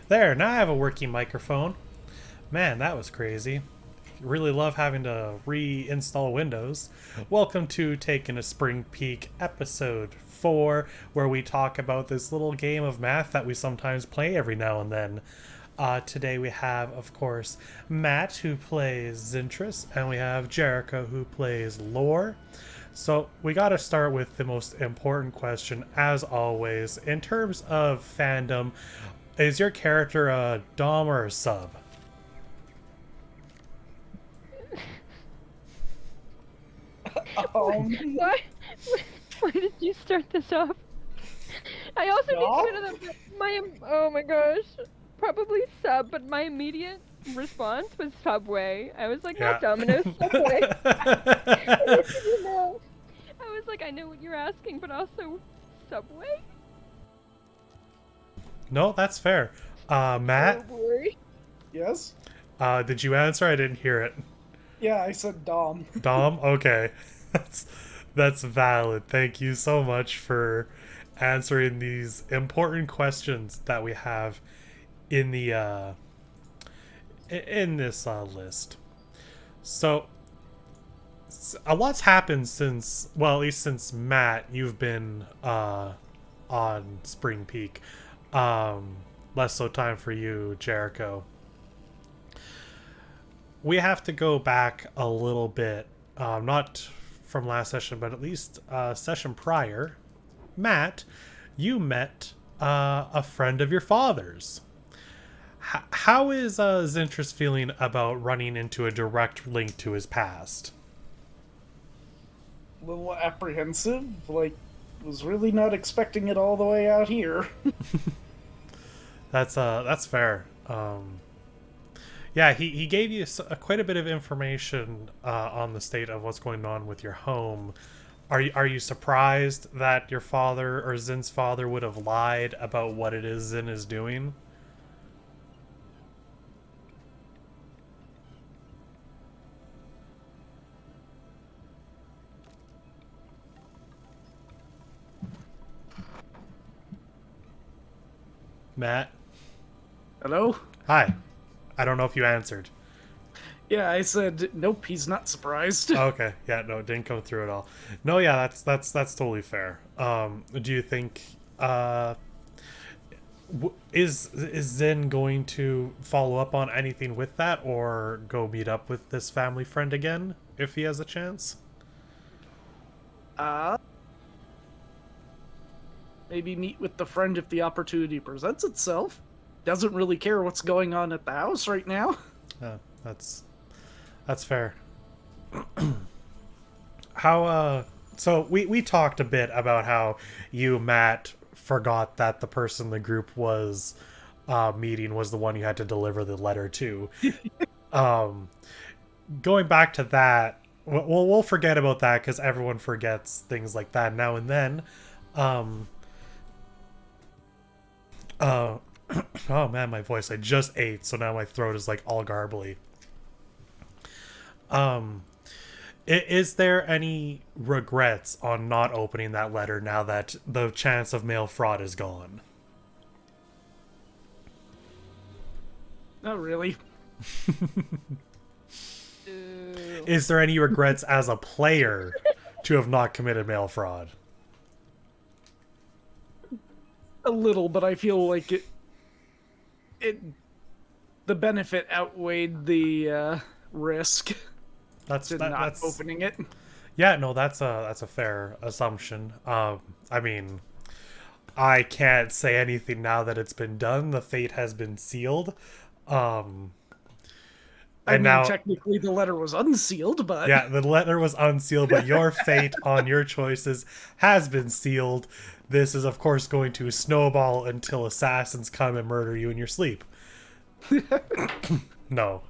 There, now I have a working microphone. Man, that was crazy. Really love having to reinstall Windows. Welcome to Taking a Springpeek episode 4, where we talk about this little game of math that we sometimes play every now and then. Today we have, of course, Matt, who plays Zintris, and we have Jericho, who plays Lore. So we got to start with the most important question, as always. In terms of fandom, is your character a dom or a sub? Why? Why did you start this off? I also need to know that oh my gosh, probably sub, but my immediate response was Subway. I was like, not Domino's, Subway. I was like, I know what you're asking, but also Subway? No, that's fair. Matt, Oh boy. Yes? did you answer? I didn't hear it. Yeah, I said Dom. Dom? Okay. That's that's valid. Thank you so much for answering these important questions that we have in the in this list. So a lot's happened since, well, at least since Matt, you've been on Spring Peak. Less so time for you, Jericho. We have to go back a little bit, not from last session, but at least session prior. Matt, you met a friend of your father's. How is Zintrus feeling about running into a direct link to his past? A little apprehensive. Like, was really not expecting it all the way out here. That's fair. Yeah, he gave you quite a bit of information on the state of what's going on with your home. Are you surprised that your father or Zin's father would have lied about what it is Zin is doing? Matt? Hello? Hi. I don't know if you answered. Yeah, I said, nope, he's not surprised. Okay. Yeah, no, it didn't come through at all. No, yeah, that's totally fair. Do you think is Zen going to follow up on anything with that, or go meet up with this family friend again if he has a chance? Uh, Maybe meet with the friend if the opportunity presents itself. Doesn't really care what's going on at the house right now. That's fair. How so we talked a bit about how you, Matt, forgot that the person the group was meeting was the one you had to deliver the letter to. Going back to that, we'll forget about that because everyone forgets things like that now and then. Uh, oh man, my voice! I just ate, so now my throat is like all garbly. Is there any regrets on not opening that letter now that the chance of mail fraud is gone? Not really. Is there any regrets as a player to have not committed mail fraud? A little, but I feel like the benefit outweighed the risk That's not opening it. Yeah, no, that's a fair assumption. I mean, I can't say anything now that it's been done. The fate has been sealed. I mean, now, technically the letter was unsealed, but... Yeah, the letter was unsealed, but your fate on your choices has been sealed. This is, of course, going to snowball until assassins come and murder you in your sleep. No.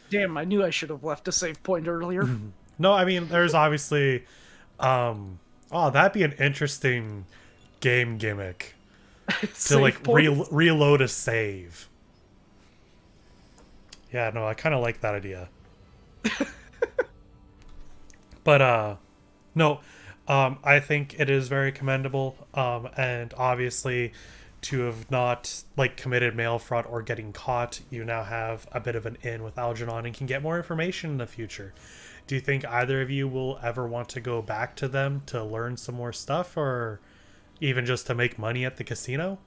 Damn, I knew I should have left a save point earlier. No, I mean, there's obviously... oh, that'd be an interesting game gimmick. To, like, reload a save. Yeah, no, I kind of like that idea. But, no, I think it is very commendable, and obviously to have not, like, committed mail fraud or getting caught, you now have a bit of an in with Algernon and can get more information in the future. Do you think either of you will ever want to go back to them to learn some more stuff, or even just to make money at the casino?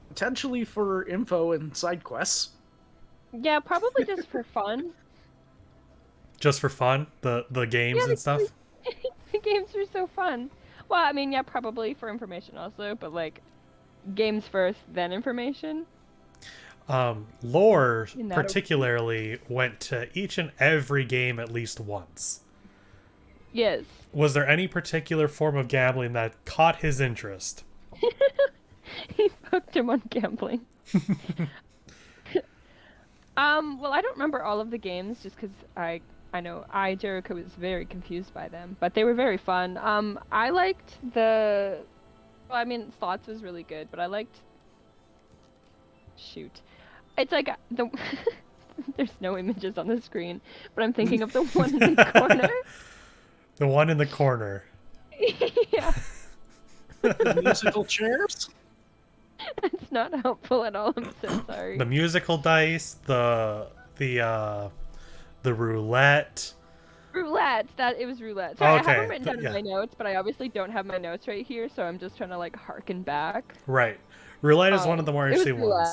Potentially for info and side quests. Yeah, probably just for fun. Just for fun? The games and stuff? The games are so fun. Well, I mean, yeah, probably for information also, but like, games first, then information. Lore particularly went to each and every game at least once. Yes. Was there any particular form of gambling that caught his interest? He hooked him on gambling. Well, I don't remember all of the games just because I know Jericho was very confused by them, but they were very fun. I liked the Well, I mean, slots was really good, but I liked. Shoot, it's like the. There's no images on the screen, but I'm thinking of the one in the corner. The one in the corner. Yeah, The musical chairs? it's not helpful at all. I'm so sorry. The musical dice, the roulette. Roulette. It was roulette. Sorry, I Okay, have it written down in yeah. my notes, but I obviously don't have my notes right here, so I'm just trying to like harken back. Right. Roulette is one of the more It was interesting roulette.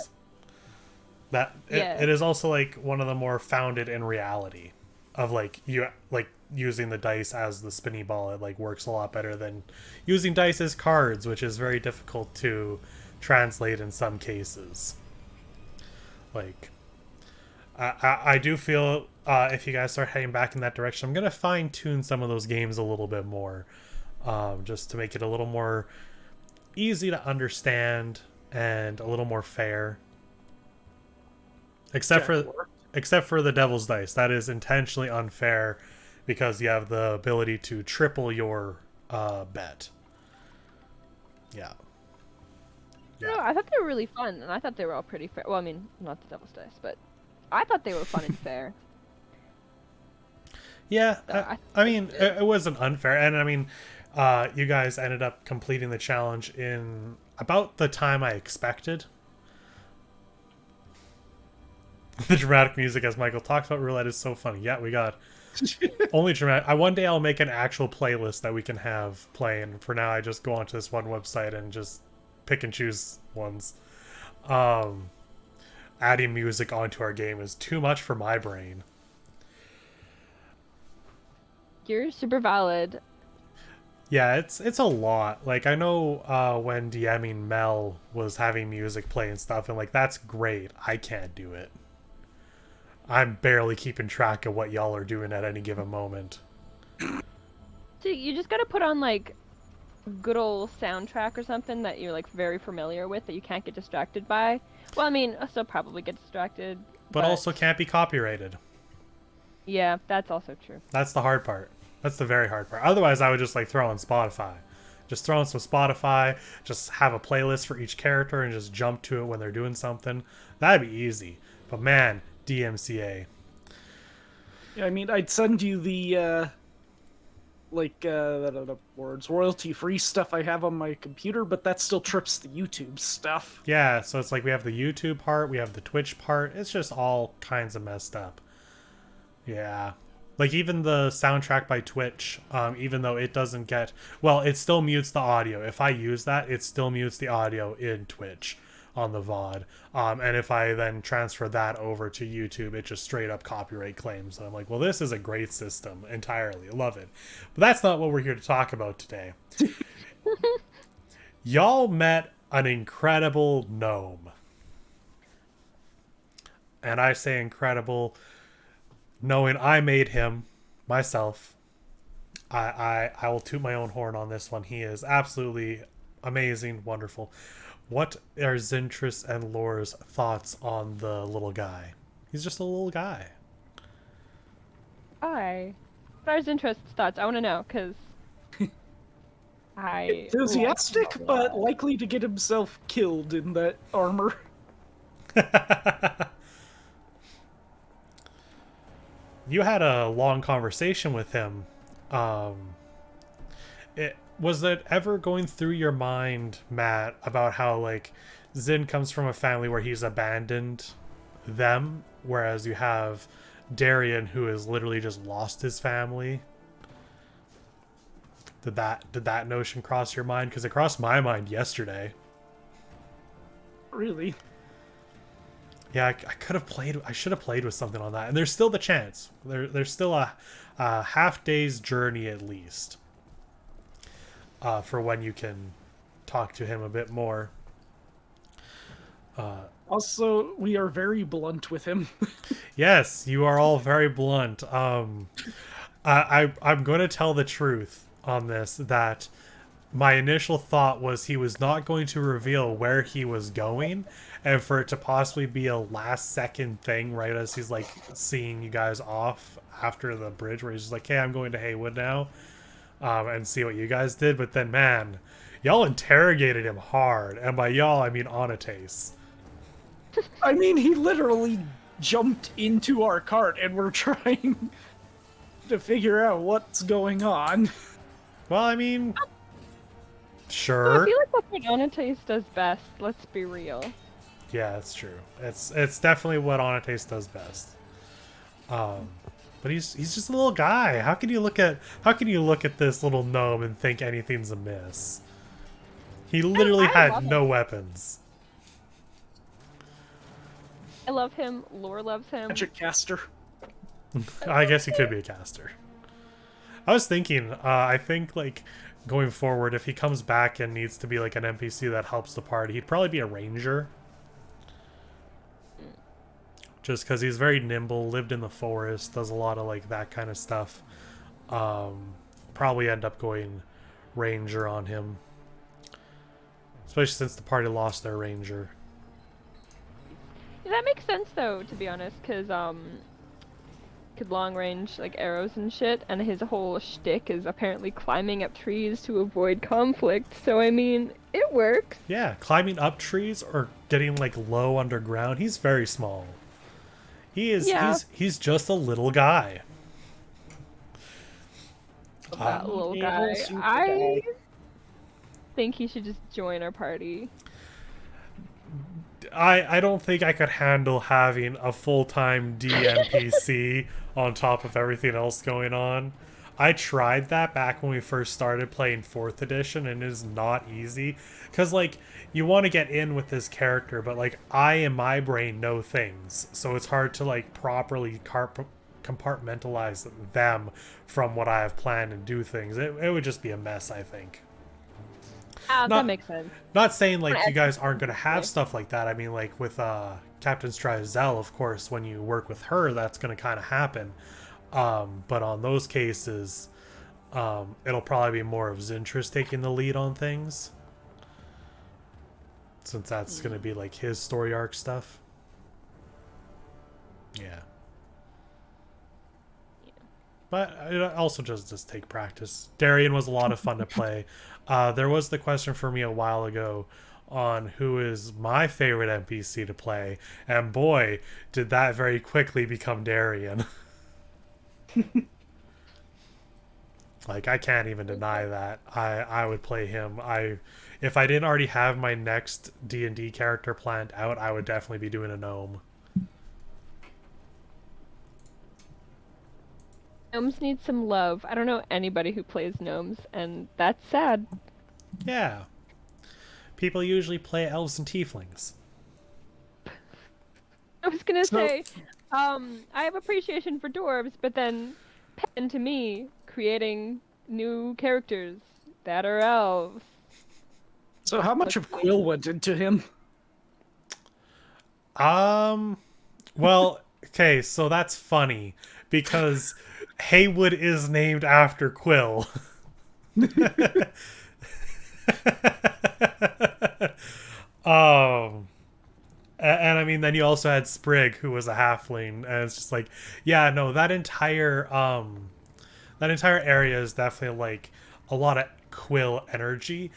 ones. Yeah. It is also like one of the more founded in reality of like you like using the dice as the spinny ball. It like works a lot better than using dice as cards, which is very difficult to translate in some cases. Like I do feel if you guys start heading back in that direction, I'm gonna fine tune some of those games a little bit more, just to make it a little more easy to understand and a little more fair. Except for the devil's dice, that is intentionally unfair because you have the ability to triple your bet. Yeah. No, I thought they were really fun, and I thought they were all pretty fair. Well, I mean, not the devil's dice, but I thought they were fun and fair. Yeah, So I mean, it wasn't unfair, and I mean, you guys ended up completing the challenge in about the time I expected. The dramatic music, as Michael talks about roulette, is so funny. Yeah, we got only dramatic. One day I'll make an actual playlist that we can have playing. For now, I just go onto this one website and just pick and choose ones. Adding music onto our game is too much for my brain. You're super valid. Yeah, it's a lot. Like I know when DMing Mel was having music play and stuff, and like that's great. I can't do it. I'm barely keeping track of what y'all are doing at any given moment. So you just gotta put on like a good old soundtrack or something that you're like very familiar with that you can't get distracted by. Well, I mean, I'll still probably get distracted, But also can't be copyrighted. yeah, that's also true. That's the hard part. That's the very hard part. Otherwise, I would just like throw on Spotify. Just throw on some Spotify, just have a playlist for each character and just jump to it when they're doing something. That'd be easy. But man, DMCA. Yeah, I mean, I'd send you the words royalty-free stuff I have on my computer, but that still trips the YouTube stuff. Yeah, so it's like we have the YouTube part, we have the Twitch part. It's just all kinds of messed up. Yeah. Like even the soundtrack by Twitch, even though it doesn't get... Well, it still mutes the audio. If I use that, it still mutes the audio in Twitch on the VOD. And if I then transfer that over to YouTube, it just straight up copyright claims. And I'm like, well, this is a great system entirely. I love it. But that's not what we're here to talk about today. Y'all met an incredible gnome. And I say incredible... knowing I made him myself. I will toot my own horn on this one. He is absolutely amazing, wonderful. What are Zintris and Lore's thoughts on the little guy? He's just a little guy. What are his interests, thoughts? I want to know, because I... Enthusiastic, but likely to get himself killed in that armor. You had a long conversation with him. Was it ever going through your mind, Matt, about how like Zin comes from a family where he's abandoned them, whereas you have Darian who has literally just lost his family? Did that notion cross your mind? Because it crossed my mind yesterday. Really? Yeah, I could have played. I should have played with something on that. And there's still the chance. There's still a half day's journey at least for when you can talk to him a bit more. Also, we are very blunt with him. Yes, you are all very blunt. I'm going to tell the truth on this, that my initial thought was he was not going to reveal where he was going, and for it to possibly be a last second thing right as he's like seeing you guys off after the bridge, where he's just like, hey, I'm going to Haywood now. and see what you guys did. But then, man, y'all interrogated him hard, and by y'all I mean Onates. I mean, he literally jumped into our cart, and we're trying to figure out what's going on. Well, I mean, So I sure. feel like that's what Onates does best. Let's be real. Yeah, that's true. It's definitely what Onates does best. But he's just a little guy. How can you look at this little gnome and think anything's amiss? He literally I had love no weapons. I love him. Lore loves him. Magic caster. I guess he could be a caster. I was thinking, I think like going forward, if he comes back and needs to be like an NPC that helps the party, he'd probably be a ranger. Just because he's very nimble, lived in the forest, does a lot of like that kind of stuff. Probably end up going ranger on him, especially since the party lost their ranger. Yeah, that makes sense though, to be honest, because could long range like arrows and shit, and his whole shtick is apparently climbing up trees to avoid conflict. So I mean, it works. Yeah, climbing up trees or getting like low underground. He's very small. He is. Yeah. He's just a little guy. That little guy. super I think he should just join our party. I don't think I could handle having a full-time DNPC on top of everything else going on. I tried that back when we first started playing 4th edition, and it is not easy. Because, like, you want to get in with this character, but, like, I in my brain know things. So it's hard to, like, properly compartmentalize them from what I have planned and do things. It would just be a mess, I think. That makes sense. Not saying like you guys aren't going to have stuff like that. I mean, like with Captain Strizel, of course, when you work with her, that's going to kind of happen. But on those cases, it'll probably be more of Zintrus taking the lead on things, since that's going to be like his story arc stuff. Yeah. But it also just take practice. Darien was a lot of fun to play. There was the question for me a while ago on who is my favorite NPC to play, and boy, did that very quickly become Darien. Like, I can't even deny that. I would play him. If I didn't already have my next D&D character planned out, I would definitely be doing a gnome. Gnomes need some love. I don't know anybody who plays gnomes, and that's sad. Yeah. People usually play elves and tieflings. I was gonna So- say, I have appreciation for dwarves, but then pen to me creating new characters that are elves. So how much of Quill went into him? Well, okay, so that's funny because Haywood is named after Quill. And I mean, then you also had Sprig, who was a halfling, and it's just like, yeah, no, that entire area is definitely like a lot of Quill energy.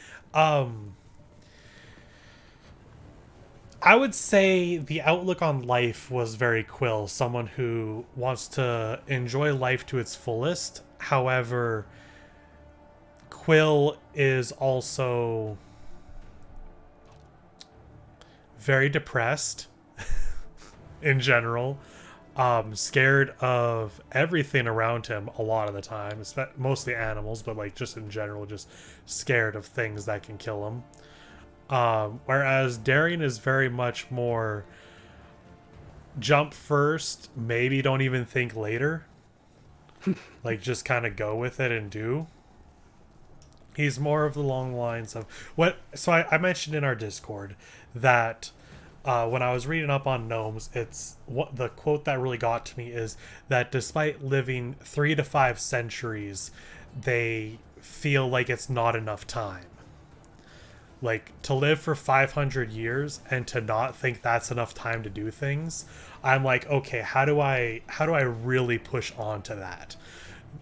I would say the outlook on life was very Quill, someone who wants to enjoy life to its fullest. However, Quill is also very depressed in general, scared of everything around him a lot of the time, mostly animals, but like just in general, just scared of things that can kill him. Whereas Darien is very much more jump first, maybe don't even think later. Like, just kind of go with it and do. He's more of the long lines of what. So I mentioned in our Discord that when I was reading up on gnomes, it's what the quote that really got to me is that despite living 3 to 5 centuries, they feel like it's not enough time. Like, to live for 500 years and to not think that's enough time to do things, I'm like, okay, how do I really push on to that?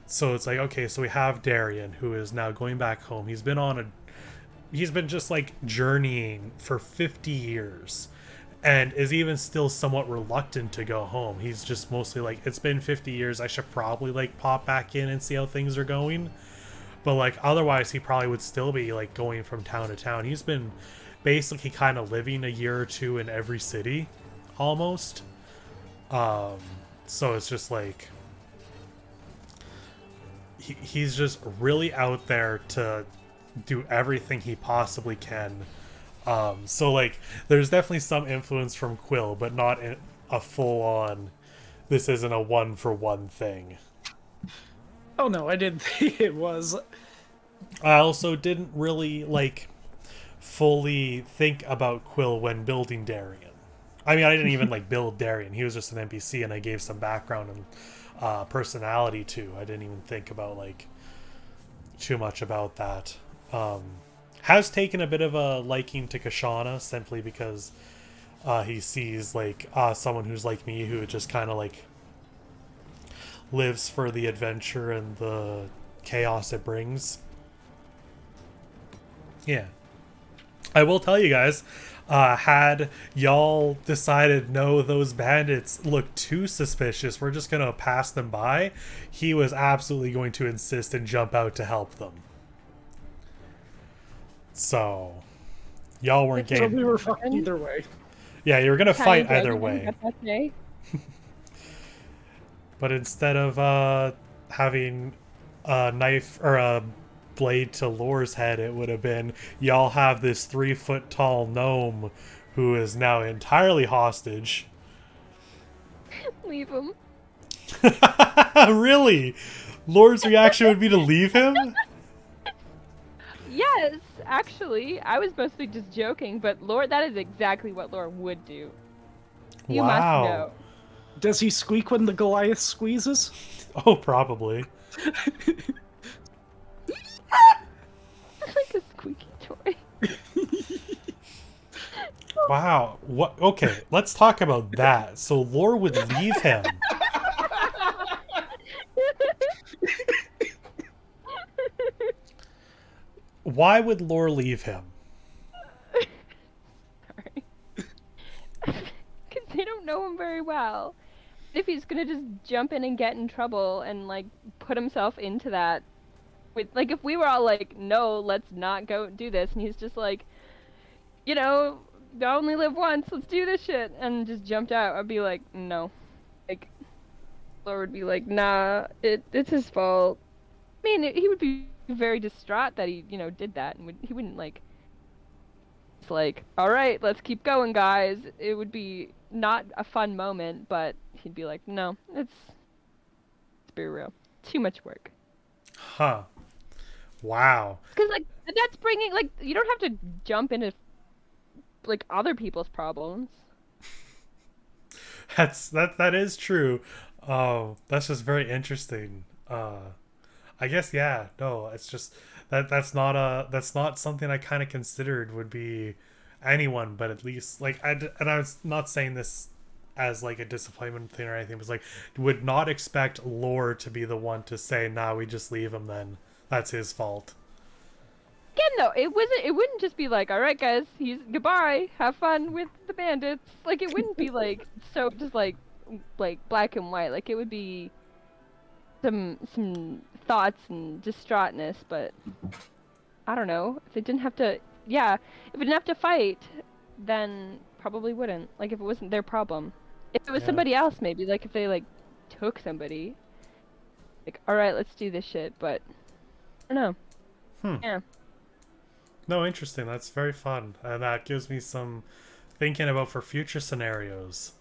So it's like, okay, so we have Darian, who is now going back home. He's been just like journeying for 50 years and is even still somewhat reluctant to go home. He's just mostly like, it's been 50 years. I should probably like pop back in and see how things are going. But like, otherwise, he probably would still be like going from town to town. He's been basically kind of living a year or two in every city almost. So it's just like, he's just really out there to do everything he possibly can. So like, there's definitely some influence from Quill, but not a full-on, this isn't a one-for-one thing. Oh no, I didn't think it was. I also didn't really like fully think about Quill when building Darian. I mean, I didn't even like build Darian. He was just an NPC, and I gave some background and personality to. I didn't even think about like too much about that. Has taken a bit of a liking to Kashana simply because he sees like someone who's like me, who just kind of like lives for the adventure and the chaos it brings. Yeah. I will tell you guys, had y'all decided no, those bandits look too suspicious, we're just gonna pass them by, he was absolutely going to insist and jump out to help them. So, y'all weren't So game. we were fucked either way. Yeah, you were gonna fight Tiny either dragon, way. that's okay. But instead of having a knife or a blade to Lore's head, it would have been, y'all have this 3-foot tall gnome who is now entirely hostage. Leave him. Really? Lore's reaction would be to leave him? Yes, actually, I was mostly just joking, but Lore, that is exactly what Lore would do. You must Wow. know. Does he squeak when the Goliath squeezes? Oh, probably. Like a squeaky toy. Wow. What? Okay, let's talk about that. So Lore would leave him. Why would Lore leave him? Sorry. Because they don't know him very well. If he's gonna just jump in and get in trouble and like put himself into that, with like if we were all like, no, let's not go do this, and he's just like, you know, I only live once, let's do this shit, and just jumped out, I'd be like, no. Like, Laura would be like, nah, it's his fault. I mean, he would be very distraught that he, did that, and he wouldn't like. It's like, all right, let's keep going, guys. It would be not a fun moment, but he'd be like, no, let's be real. Too much work. Huh. Wow. Because like that's bringing like you don't have to jump into like other people's problems. That is true. That's just very interesting. I guess yeah. No, it's just that's not something I kind of considered would be anyone, but at least like and I was not saying this as like a disappointment thing or anything. It was like, would not expect Lore to be the one to say, "Nah, we just leave him then. That's his fault." Again, though, it wouldn't just be like, all right, guys, he's goodbye, have fun with the bandits. Like it wouldn't be like so just like black and white. Like it would be some thoughts and distraughtness, but I don't know if it didn't have to. Yeah, if it didn't have to fight, then probably wouldn't. Like if it wasn't their problem. If it was Yeah. somebody else, maybe like if they like took somebody. Like, all right, let's do this shit. But I don't know. Yeah. No, interesting. That's very fun, and that gives me some thinking about for future scenarios.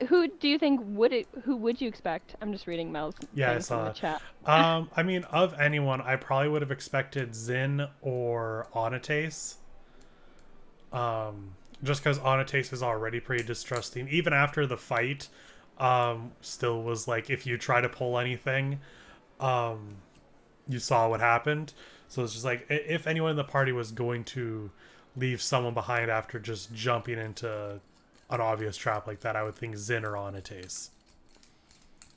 Who do you think who would you expect? I'm just reading Mel's Yeah, I things in saw the it. chat. I mean, of anyone, I probably would have expected Zin or Onatace. Just because Onatace is already pretty distrusting. Even after the fight, still was like, if you try to pull anything, you saw what happened. So it's just like, if anyone in the party was going to leave someone behind after just jumping into an obvious trap like that, I would think Zin or Onatace.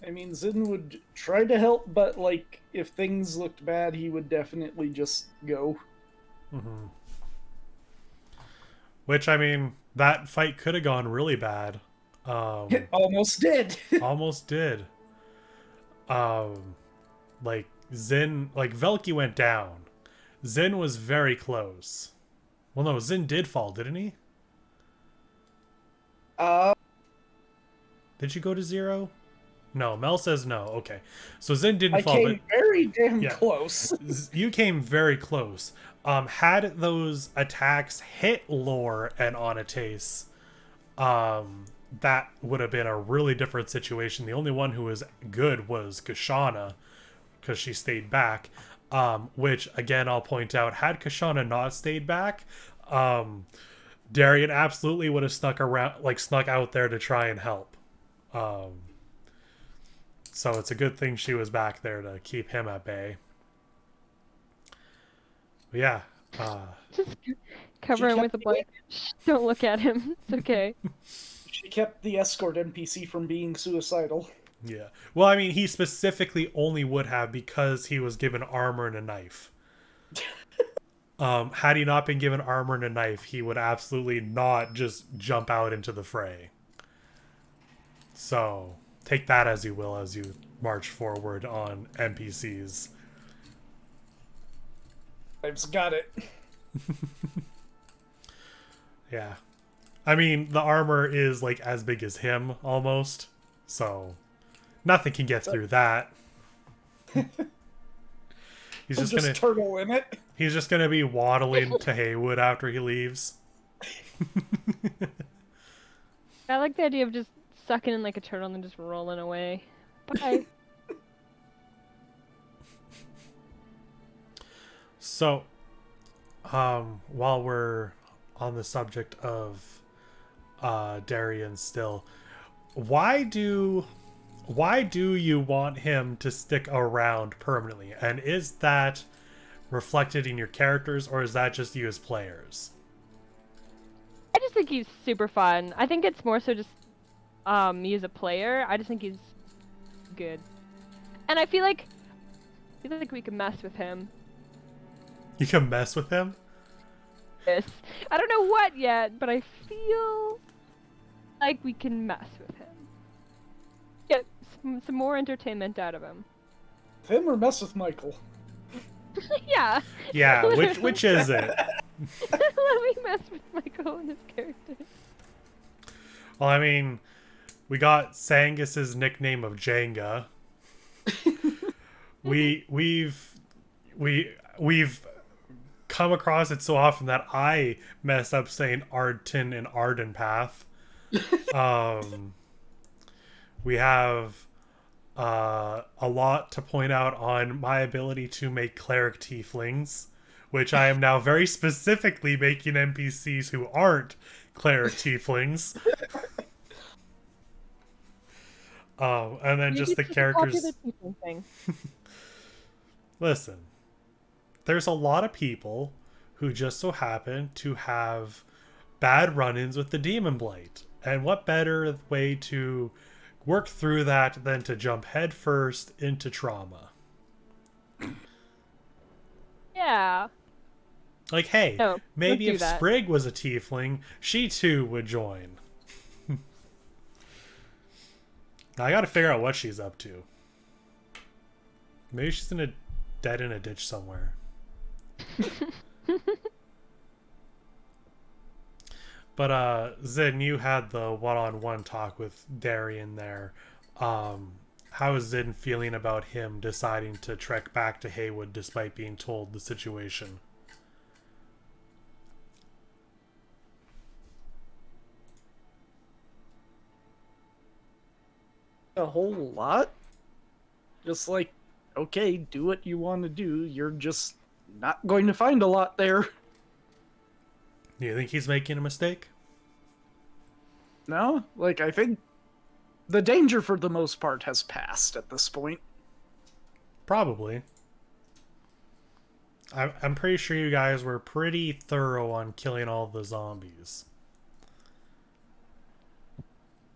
I mean, Zin would try to help, but, like, if things looked bad, he would definitely just go. Mm-hmm. Which, I mean, that fight could have gone really bad. It almost did. Almost did. Like, Zin, like, Velky went down. Zin was very close. Well, no, Zin did fall, didn't he? Uh, Did you go to 0? No, Mel says no. Okay. So Zin didn't I fall, came but very damn yeah. close. You came very close. Had those attacks hit Lore and Onatace, that would have been a really different situation. The only one who was good was Kashana, because she stayed back. Which, again, I'll point out, had Kashana not stayed back, Darian absolutely would have snuck out there to try and help. So it's a good thing she was back there to keep him at bay. But yeah. Just cover him with a blanket. Shh, don't look at him. It's okay. She kept the escort NPC from being suicidal. Yeah. Well, I mean, he specifically only would have because he was given armor and a knife. Had he not been given armor and a knife, he would absolutely not just jump out into the fray. So, take that as you will as you march forward on NPCs. I've just got it. Yeah. I mean, the armor is like as big as him almost. So, nothing can get through that. He's just gonna turtle in it. He's just gonna be waddling to Haywood after he leaves. I like the idea of just sucking in like a turtle and then just rolling away. Bye. So, while we're on the subject of Darian still, why do you want him to stick around permanently? And is that reflected in your characters, or is that just you as players? I just think he's super fun. I think it's more so just me as a player. I just think he's good. And I feel like we can mess with him. You can mess with him? Yes. I don't know what yet, but I feel like we can mess with him. Get some more entertainment out of him. Him or mess with Michael? Yeah. Yeah, which is it? Let me mess with Michael and his character. Well, I mean, we got Sangus's nickname of Jenga. We've come across it so often that I mess up saying Arden and Arden Path. We have a lot to point out on my ability to make cleric tieflings, which I am now very specifically making NPCs who aren't cleric tieflings. And then just the characters. Thing. Listen, there's a lot of people who just so happen to have bad run-ins with the Demon Blight. And what better way to work through that than to jump headfirst into trauma? Yeah. Like, hey, No, maybe don't do if that. Sprig was a tiefling, she too would join. I gotta figure out what she's up to. Maybe she's dead in a ditch somewhere. But Zin, you had the one-on-one talk with Darian there. How is Zin feeling about him deciding to trek back to Haywood despite being told the situation? A whole lot? Just like, okay, do what you want to do. You're just not going to find a lot there. Do you think he's making a mistake? No? Like, I think the danger for the most part has passed at this point. Probably. I'm pretty sure you guys were pretty thorough on killing all the zombies.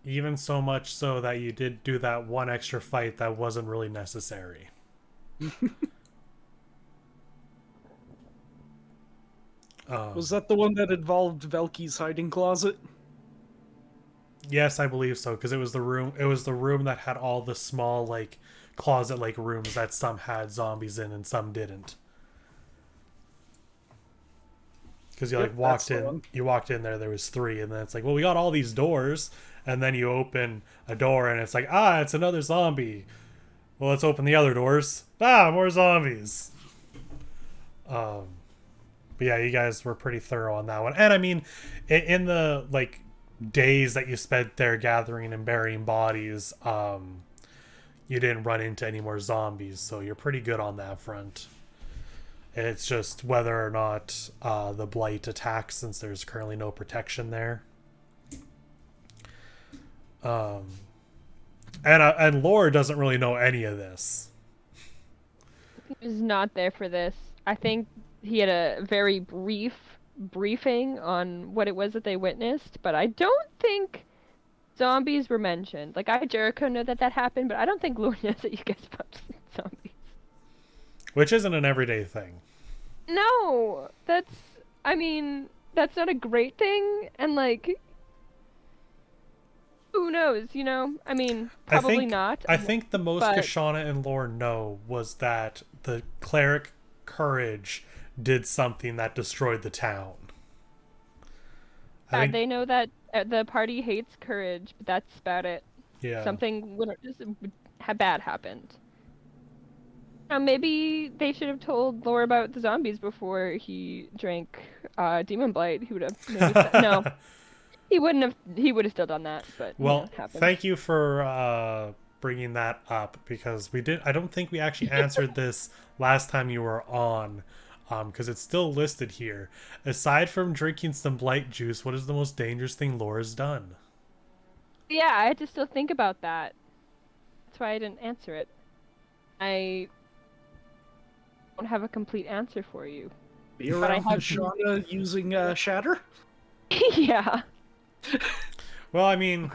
Even so much so that you did do that one extra fight that wasn't really necessary. Was that the one that involved Velky's hiding closet? Yes, I believe so, because it was the room. It was the room that had all the small, like, closet-like rooms that some had zombies in and some didn't. Because you Yep, walked that's the in, one. you walked in there was three, and then it's like, well, we got all these doors, and then you open a door, and it's like, it's another zombie. Well, let's open the other doors. More zombies. But yeah, you guys were pretty thorough on that one, and I mean, in the like days that you spent there gathering and burying bodies, you didn't run into any more zombies, so you're pretty good on that front. It's just whether or not the blight attacks, since there's currently no protection there. And Lore doesn't really know any of this. He was not there for this. I think he had a very brief briefing on what it was that they witnessed, but I don't think zombies were mentioned. Like, Jericho know that happened, but I don't think Lord knows that you guys punched zombies. Which isn't an everyday thing. No, I mean, that's not a great thing, and like, who knows, you know? I mean, probably not. I think the most but... Kashana and Lore know was that the cleric Courage did something that destroyed the town. They know that the party hates Courage, but that's about it. Yeah. Something bad happened. Maybe they should have told Lore about the zombies before he drank Demon Blight. He would have noticed that. No, he wouldn't have. He would have still done that. But well, thank you for bringing that up, because we did. I don't think we actually answered this last time you were on, because it's still listed here. Aside from drinking some blight juice, what is the most dangerous thing Lore's done? Yeah, I had to still think about that. That's why I didn't answer it. I don't have a complete answer for you. Be around Kashana using Shatter? Yeah. Well, I mean,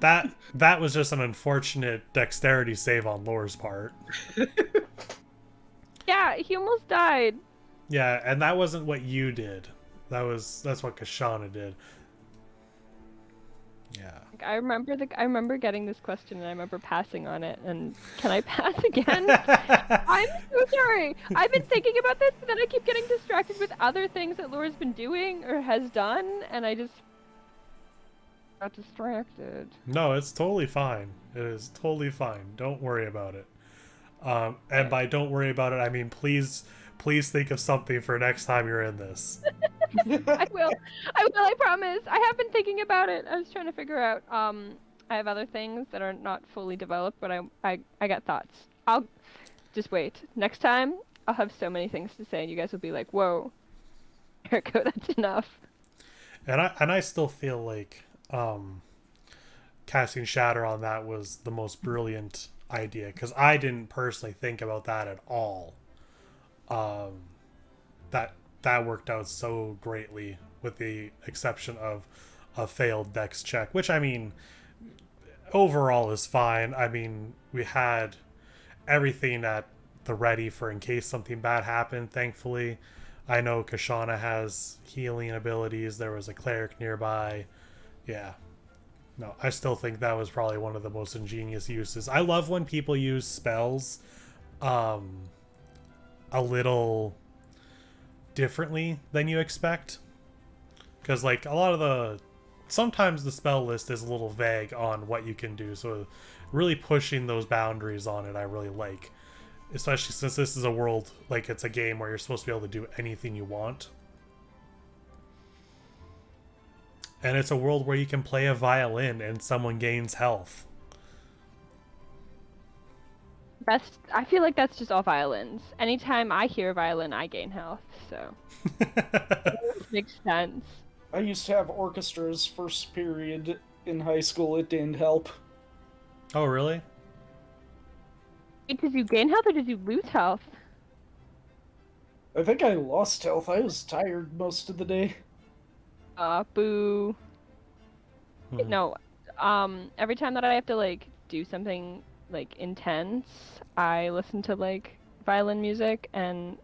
that was just an unfortunate dexterity save on Lore's part. Yeah, he almost died. Yeah, and that wasn't what you did. That's what Kashana did. Yeah. I remember getting this question and I remember passing on it. And can I pass again? I'm so sorry. I've been thinking about this, but then I keep getting distracted with other things that Laura's been doing or has done, and I just got distracted. No, it's totally fine. It is totally fine. Don't worry about it. And by don't worry about it, I mean please think of something for next time you're in this. I will, I promise. I have been thinking about it. I was trying to figure out, I have other things that are not fully developed, but I got thoughts. I'll just wait. Next time, I'll have so many things to say, and you guys will be like, whoa, Jericho, that's enough. And I still feel like, casting Shatter on that was the most brilliant idea, because I didn't personally think about that at all. That worked out so greatly, with the exception of a failed dex check, which, I mean, overall is fine. I mean, we had everything at the ready for in case something bad happened, thankfully. I know Kashana has healing abilities. There was a cleric nearby. Yeah. No, I still think that was probably one of the most ingenious uses. I love when people use spells a little differently than you expect, because like sometimes the spell list is a little vague on what you can do, so really pushing those boundaries on it I really like, especially since this is a world, like it's a game where you're supposed to be able to do anything you want, and it's a world where you can play a violin and someone gains health. I feel like that's just all violins. Anytime I hear a violin, I gain health, so it makes sense. I used to have orchestras first period in high school. It didn't help. Oh, really? Wait, did you gain health or did you lose health? I think I lost health. I was tired most of the day. Boo. No, every time that I have to like do something like intense, I listen to like violin music and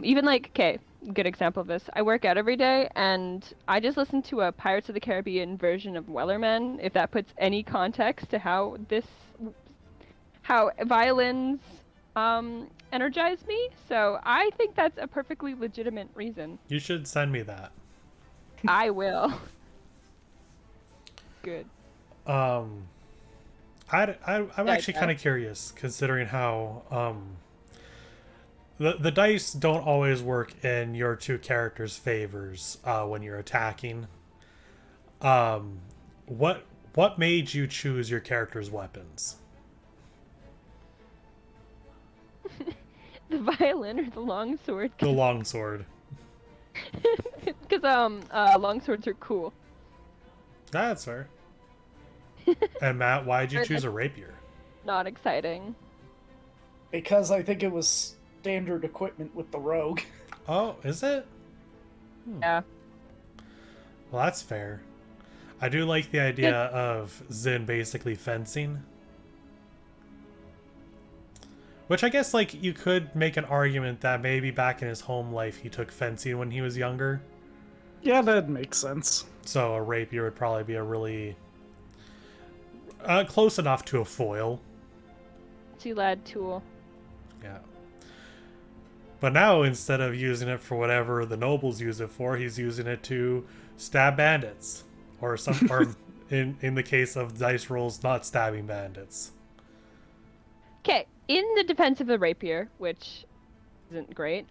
even like okay, good example of this. I work out every day and I just listen to a Pirates of the Caribbean version of Wellerman, if that puts any context to how violins energize me. So I think that's a perfectly legitimate reason. You should send me that. I will. Good. I'm actually Yeah. kind of curious, considering how the dice don't always work in your two characters' favors when you're attacking. What made you choose your character's weapons? The violin or the longsword? The longsword. Because longswords are cool. That's fair. And Matt, why'd you choose a rapier? Not exciting. Because I think it was standard equipment with the rogue. Oh, is it? Yeah. Well, that's fair. I do like the idea of Zin basically fencing. Which I guess, like, you could make an argument that maybe back in his home life he took fencing when he was younger. Yeah, that makes sense. So a rapier would probably be a really... close enough to a foil. Two-lad tool. Yeah. But now, instead of using it for whatever the nobles use it for, he's using it to stab bandits. Or in the case of dice rolls, not stabbing bandits. Okay, in the defense of the rapier, which isn't great,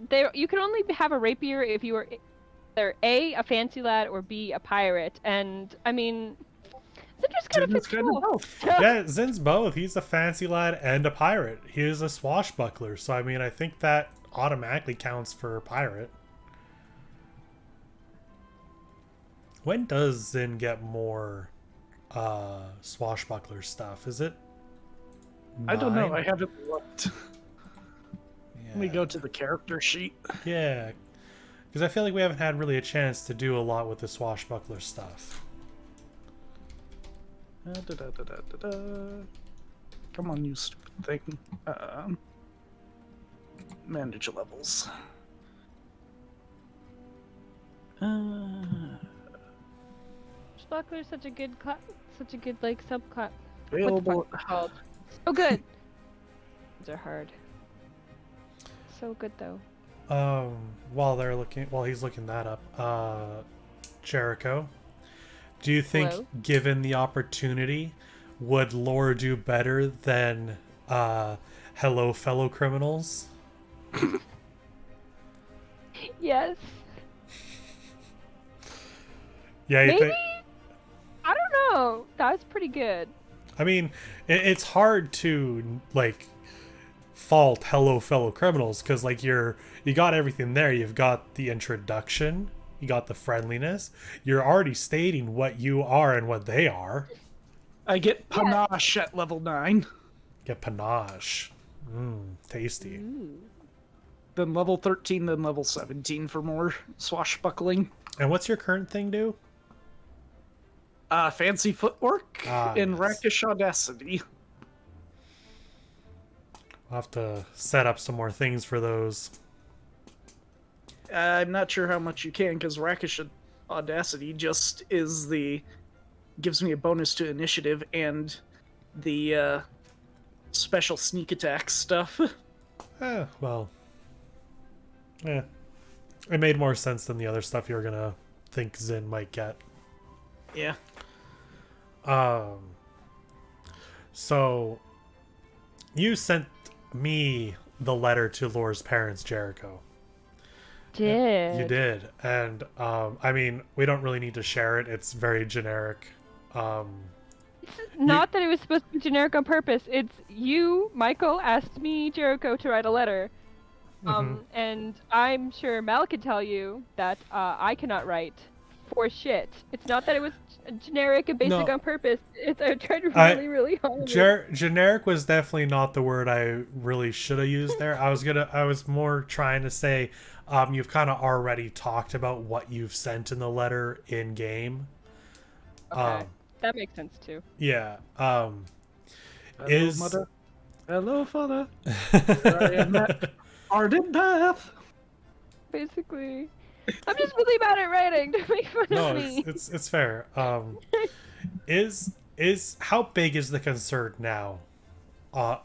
there you can only have a rapier if you were either A, a fancy lad, or B, a pirate. And I mean, Zinder's kind of fits both. Yeah, Zin's both. He's a fancy lad and a pirate. He is a swashbuckler, so I mean, I think that automatically counts for pirate. When does Zin get more swashbuckler stuff? Is it 9? I don't know. I haven't looked. Yeah. Let me go to the character sheet. Yeah, because I feel like we haven't had really a chance to do a lot with the swashbuckler stuff. Come on, you stupid thing. Manage levels. Swashbuckler is such a good like subclass. Available. Called? So good. These are hard. So good though. While he's looking that up, Jericho, do you think, Hello? given the opportunity, would lore do better than Hello Fellow Criminals? Yes. Yeah, you Maybe? think? I don't know. That's pretty good. I mean, it's hard to like fault Hello Fellow Criminals because like you got everything there. You've got the introduction, you got the friendliness. You're already stating what you are and what they are. I get panache at level 9. Get panache. Tasty. Ooh. Then level 13, then level 17 for more swashbuckling. And what's your current thing do? Fancy footwork and yes. rakish audacity. I'll have to set up some more things for those. I'm not sure how much you can, because rakish audacity just gives me a bonus to initiative and the special sneak attack stuff. Well. It made more sense than the other stuff you were gonna think Zin might get. Yeah. So you sent me the letter to Lore's parents, Jericho. Did. You did. And I mean, we don't really need to share it. It's very generic. Not that it was supposed to be generic on purpose. It's you, Michael, asked me, Jericho, to write a letter. And I'm sure Mal could tell you that I cannot write for shit. It's not that it was generic and basic on purpose. I tried really hard. Generic was definitely not the word I really should have used there. I was more trying to say, you've kind of already talked about what you've sent in the letter in game. Okay. that makes sense too. Yeah. Hello, Is mother. Hello, father. Here I am at Arden Path. Basically, I'm just really bad at writing. Don't make fun no, of me. it's fair. Is how big is the concern now,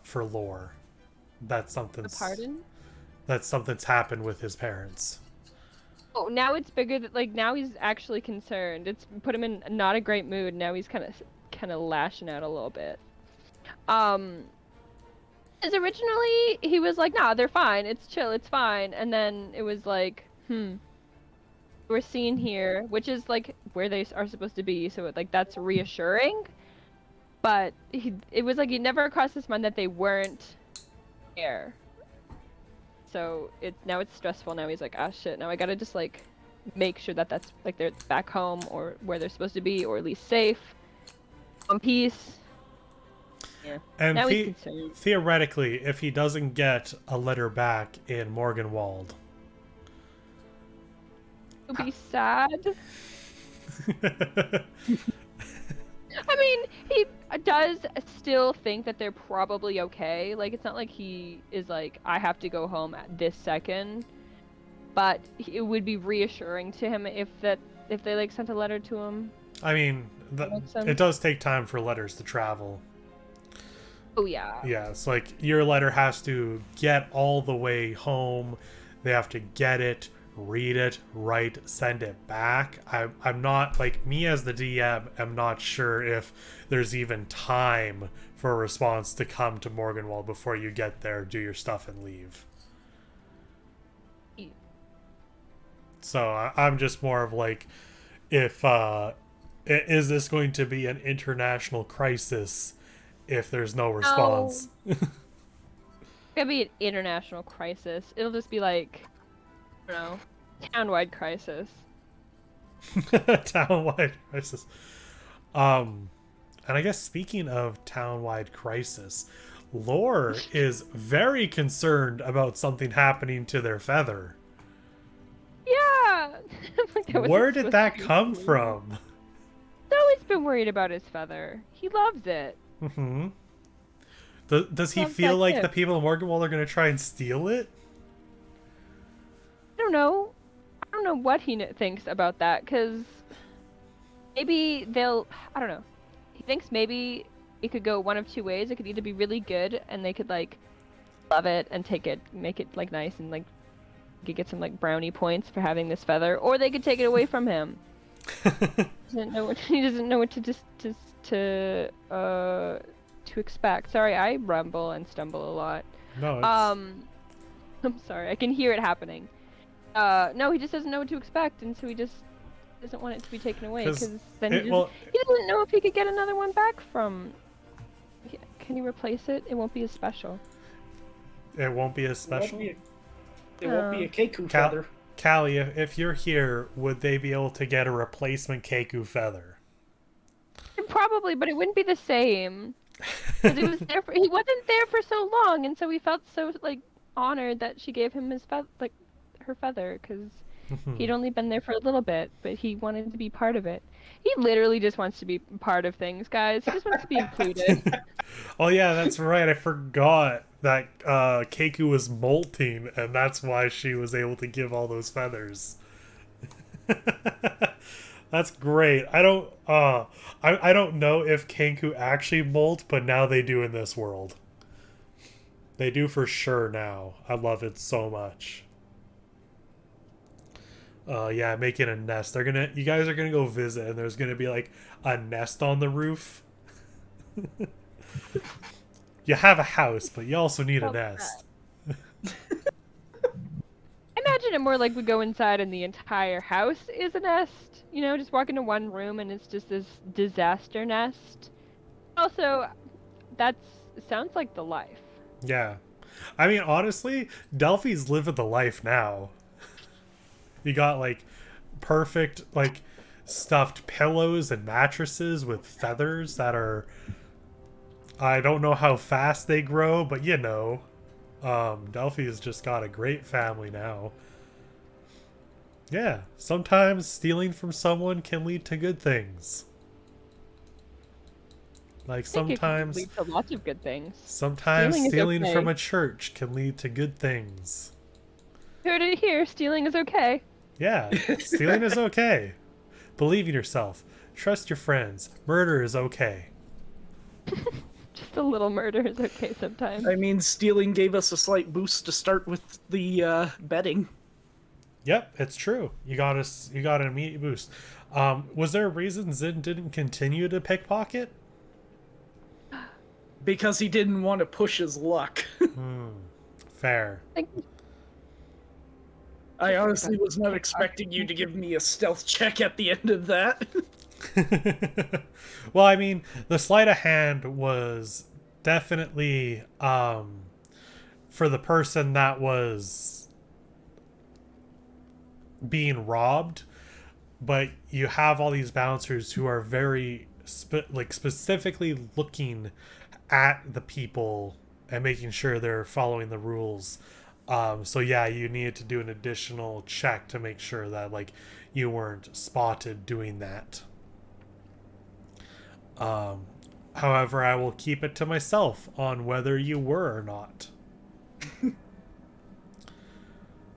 for lore? That Pardon? something's happened with his parents. Oh, now it's bigger. Like now he's actually concerned. It's put him in not a great mood. Now he's kind of lashing out a little bit. Because originally he was like, "Nah, they're fine. It's chill. It's fine." And then it was like, we're seen here, which is like where they are supposed to be. So like that's reassuring. But it was like he never crossed his mind that they weren't there. So now it's stressful. Now he's like, ah, shit. Now I gotta just like make sure that that's like they're back home or where they're supposed to be, or at least safe, one piece. Yeah. And Now he's concerned. theoretically, if he doesn't get a letter back in Morganwald, He'll be sad. I mean, he does still think that they're probably okay. Like, it's not like he is like, I have to go home at this second. But it would be reassuring to him if they like sent a letter to him. I mean, makes sense. it does take time for letters to travel. Oh yeah. Yeah, it's like your letter has to get all the way home. They have to get it, read it, write, send it back. I'm not, like, me as the DM, I'm not sure if there's even time for a response to come to Morganwald before you get there, do your stuff, and leave. So I'm just more of like, if is this going to be an international crisis if there's no response? It's gonna be an international crisis. It'll just be like, I don't know, town-wide crisis. Town-wide crisis. And I guess speaking of town-wide crisis, Lore is very concerned about something happening to their feather. Yeah. Like, Where did that come from? He's always been worried about his feather. He loves it. Mm-hmm. Does he Loves feel that like tip. the people in Morganwald are going to try and steal it? I don't know. I don't know what he thinks about that, because maybe they'll... I don't know. He thinks maybe it could go one of two ways. It could either be really good, and they could, like, love it and make it, like, nice, and, like, he could get some, like, brownie points for having this feather, or they could take it away from him. He doesn't know what to expect. Sorry, I rumble and stumble a lot. No, it's... I'm sorry. I can hear it happening. No, he just doesn't know what to expect, and so he just doesn't want it to be taken away, because then he doesn't know if he could get another one back from... Can he replace it? It won't be as special. It won't be as special? It won't be a Keku feather. Callie, if you're here, would they be able to get a replacement Keku feather? Probably, but it wouldn't be the same. 'Cause he wasn't there for so long, and so he felt so, like, honored that she gave him his her feather, because he'd only been there for a little bit, but he wanted to be part of it. He literally just wants to be part of things, guys. He just wants to be included. Oh yeah, that's right. I forgot that Keku was molting, and that's why she was able to give all those feathers. That's great. I don't know if Kenku actually molt, but now they do in this world. They do for sure now. I love it so much. Yeah, making a nest. You guys are gonna go visit, and there's gonna be like a nest on the roof. You have a house, but you also need a nest. Imagine it more like we go inside and the entire house is a nest. You know, just walk into one room and it's just this disaster nest. Also, sounds like the life. Yeah. I mean, honestly, Delphi's living the life now. You got, like, perfect, like, stuffed pillows and mattresses with feathers that are... I don't know how fast they grow, but you know. Delphi's just got a great family now. Yeah, sometimes stealing from someone can lead to good things. Like I think it can sometimes lead to lots of good things. sometimes Stealing is stealing okay. from a church can lead to good things. Heard it here. Stealing is okay. Yeah, stealing is okay. Believe in yourself. Trust your friends. Murder is okay. Just a little murder is okay sometimes. I mean, stealing gave us a slight boost to start with the betting. Yep, it's true. You got an immediate boost. Was there a reason Zin didn't continue to pickpocket? Because he didn't want to push his luck. Fair. I honestly was not expecting you to give me a stealth check at the end of that. Well, I mean, the sleight of hand was definitely for the person that was being robbed, but you have all these bouncers who are very specifically looking at the people and making sure they're following the rules. So yeah, you needed to do an additional check to make sure that like you weren't spotted doing that. However, I will keep it to myself on whether you were or not.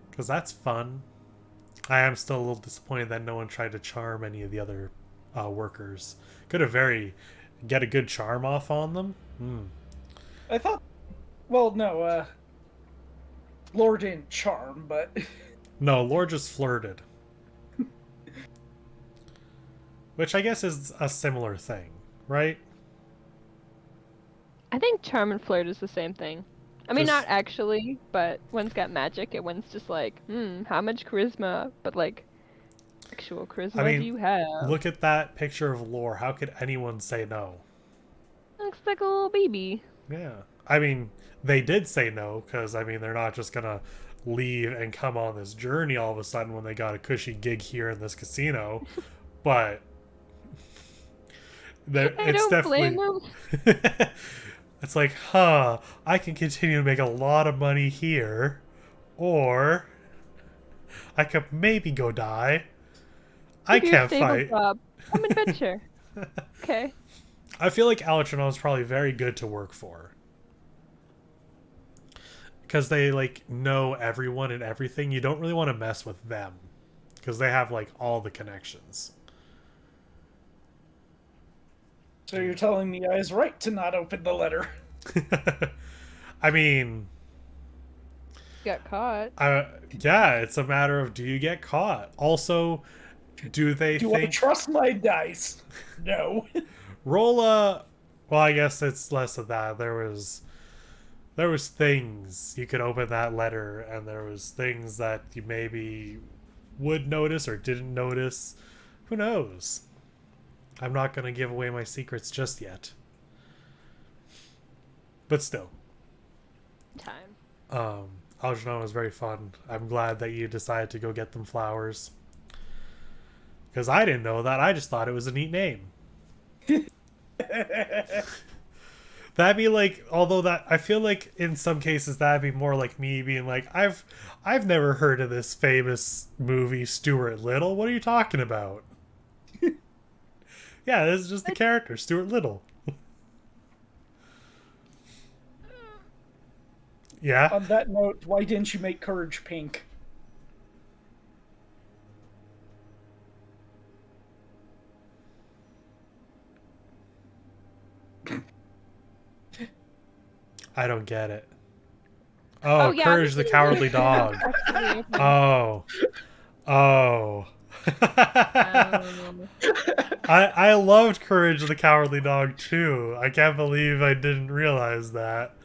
Because that's fun. I am still a little disappointed that no one tried to charm any of the other workers. Could have get a good charm off on them. I thought, well, no, Lore didn't charm, but No, Lord just flirted. Which I guess is a similar thing, right? I think charm and flirt is the same thing. I mean, Just- not actually, but one's got magic and one's just like, how much charisma? But like, actual charisma I mean, do you have? look at that picture of Lore. How could anyone say no? Looks like a little baby. Yeah. I mean, they did say no, because, I mean, they're not just gonna leave and come on this journey all of a sudden when they got a cushy gig here in this casino. But I don't blame them. It's like, I can continue to make a lot of money here, or I could maybe go die. I Keep your can't stable fight. job. Come adventure. Okay. I feel like Algernon is probably very good to work for. Because they, like, know everyone and everything. You don't really want to mess with them. Because they have, like, all the connections. so you're telling me I was right to not open the letter. I mean, Got caught. yeah, it's a matter of do you get caught? Also, do they Do I think... trust my dice? No. Roll a... Well, I guess it's less of that. There was things you could open that letter, and there was things that you maybe would notice or didn't notice. Who knows? I'm not going to give away my secrets just yet. But still. Time. Algernon was very fun. I'm glad that you decided to go get them flowers. Because I didn't know that. I just thought it was a neat name. That'd be like, although that I feel like in some cases that'd be more like me being like, I've never heard of this famous movie Stuart Little. What are you talking about? Yeah, this is just the character, Stuart Little. Yeah. On that note, why didn't you make courage pink? I don't get it. Oh, yeah, Courage the Cowardly Dog. Oh. Oh. I loved Courage the Cowardly Dog too. I can't believe I didn't realize that.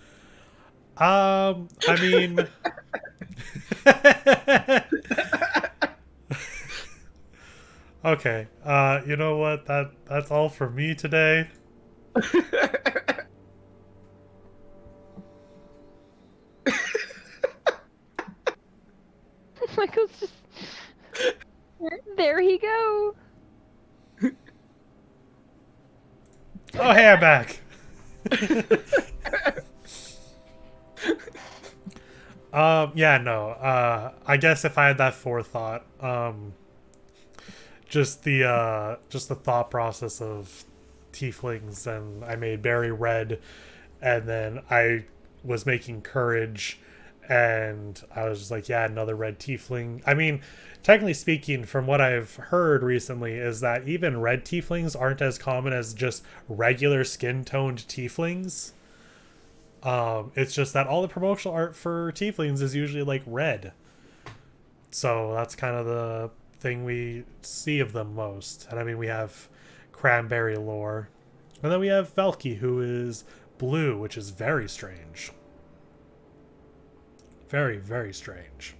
I mean okay. You know what? That's all for me today. Michael's just... There he go. Oh, hey, I'm back. Yeah, no. I guess if I had that forethought, just the thought process of tieflings, and I made berry red, and then I was making courage, and I was just like, yeah, another red tiefling. I mean, technically speaking, from what I've heard recently, is that even red tieflings aren't as common as just regular skin-toned tieflings. It's just that all the promotional art for tieflings is usually like red. So that's kind of the thing we see of them most. And I mean, we have cranberry lore. And then we have Velky, who is blue, which is very strange. Very, very strange.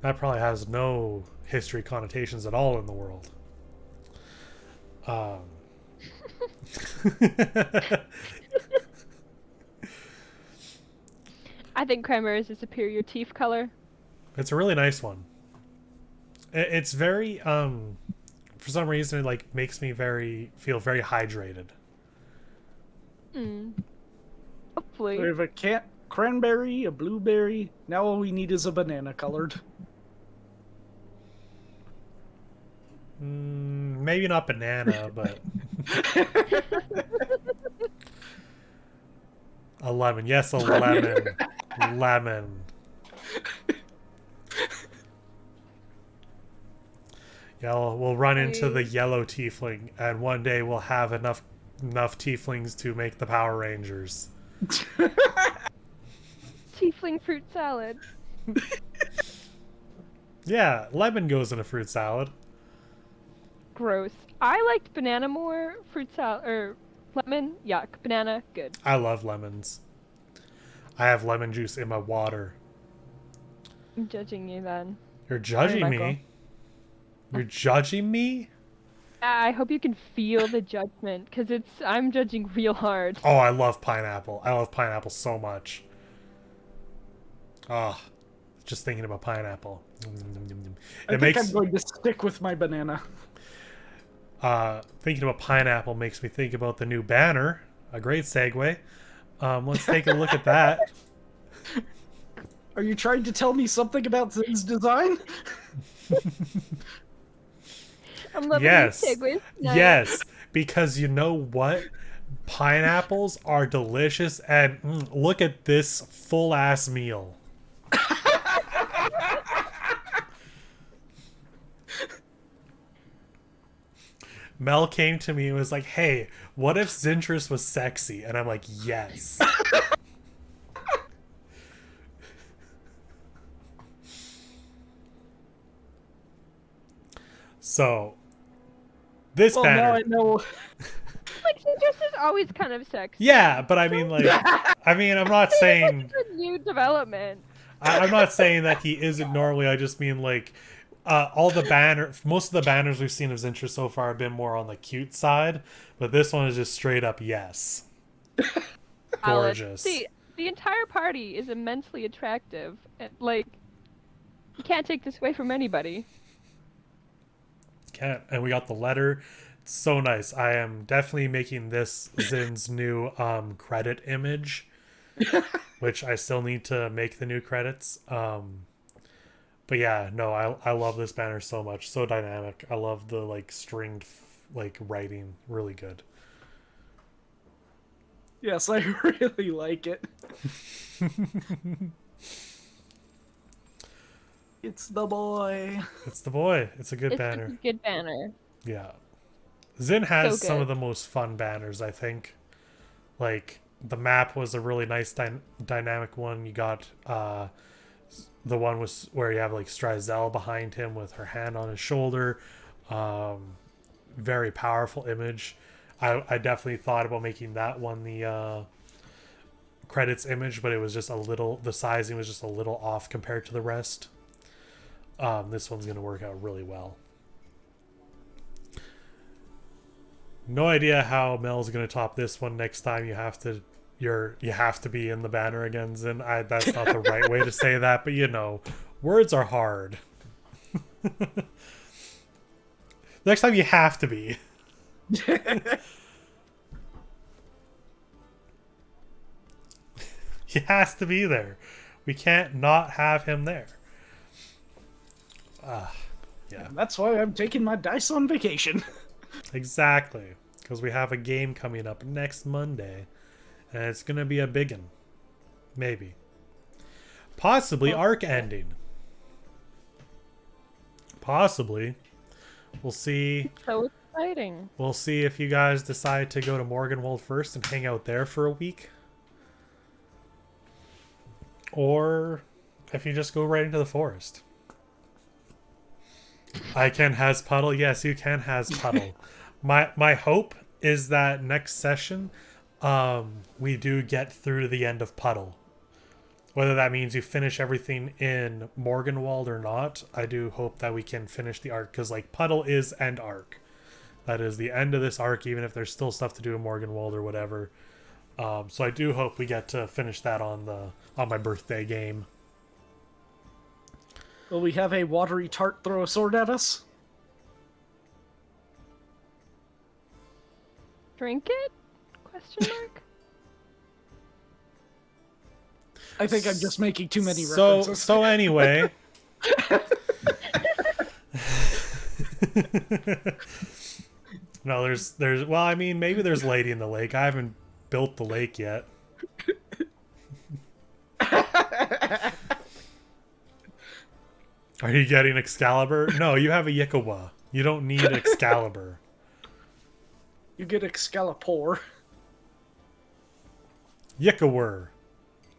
That probably has no history connotations at all in the world. I think cranberry is a superior teeth color. It's a really nice one. It's very, for some reason, it like makes me feel very hydrated. Hopefully. We have a cranberry, a blueberry. Now all we need is a banana colored. Maybe not banana, but a lemon. Yes, a lemon. Lemon. Yeah, we'll run into the yellow tiefling, and one day we'll have enough tieflings to make the Power Rangers. Tiefling fruit salad. Yeah, lemon goes in a fruit salad. Gross. I liked banana more. Fruit salad or lemon. Yuck. Banana. Good. I love lemons. I have lemon juice in my water. I'm judging you then. You're judging Michael. me? You're judging me? I hope you can feel the judgment, because I'm judging real hard. Oh, I love pineapple. I love pineapple so much. Ah, just thinking about pineapple. I think I'm going to stick with my banana. Thinking about pineapple makes me think about the new banner. A great segue. Let's take a look at that. Are you trying to tell me something about its design? I'm loving Yes. these segues tonight. Yes, because you know what? Pineapples are delicious, and look at this full-ass meal. Mel came to me and was like, hey, what if Zintrus was sexy? And I'm like, yes. So, this Well, banner... now I know. Like, Citrus is always kind of sexy. Yeah, but I mean, like... I mean, I'm not saying... It's a new development. I'm not saying that he isn't normally. I just mean, like... most of the banners we've seen of Zintrus so far have been more on the cute side, but this one is just straight up yes. Gorgeous. See, the entire party is immensely attractive. Like, you can't take this away from anybody. Can't. And we got the letter. It's so nice. I am definitely making this Zin's new credit image, which I still need to make the new credits. But yeah, no, I love this banner so much. So dynamic. I love the like stringed like writing. Really good. Yes, I really like it. It's the boy. It's the boy. It's a good It's banner. a good banner. Yeah. Zin has So some good. of the most fun banners, I think. Like, the map was a really nice dynamic one. You got the one was where you have, like, Strizel behind him with her hand on his shoulder. Very powerful image. I definitely thought about making that one the credits image, but it was just a little... The sizing was just a little off compared to the rest. This one's going to work out really well. No idea how Mel's going to top this one next time. You have to be in the banner again, Zin. That's not the right way to say that, but you know, words are hard. Next time you have to be. He has to be there. We can't not have him there. Yeah. That's why I'm taking my dice on vacation. Exactly. because we have a game coming up next Monday, and it's gonna be a big one, maybe, possibly arc ending, possibly. We'll see. So exciting. We'll see if you guys decide to go to Morganwald first and hang out there for a week, or if you just go right into the forest. I can has puddle. Yes, you can has puddle. My hope is that next session, we do get through to the end of puddle. Whether that means you finish everything in Morganwald or not, I do hope that we can finish the arc, because like puddle is end arc. That is the end of this arc, even if there's still stuff to do in Morganwald or whatever. So I do hope we get to finish that on my birthday game. Will we have a watery tart throw a sword at us? Drink it? Question mark. I think I'm just making too many references. So anyway. No, there's well, I mean, maybe there's Lady in the Lake. I haven't built the lake yet. Are you getting Excalibur? No, you have a Yikawa. You don't need Excalibur. You get Excalibur. Yikawur.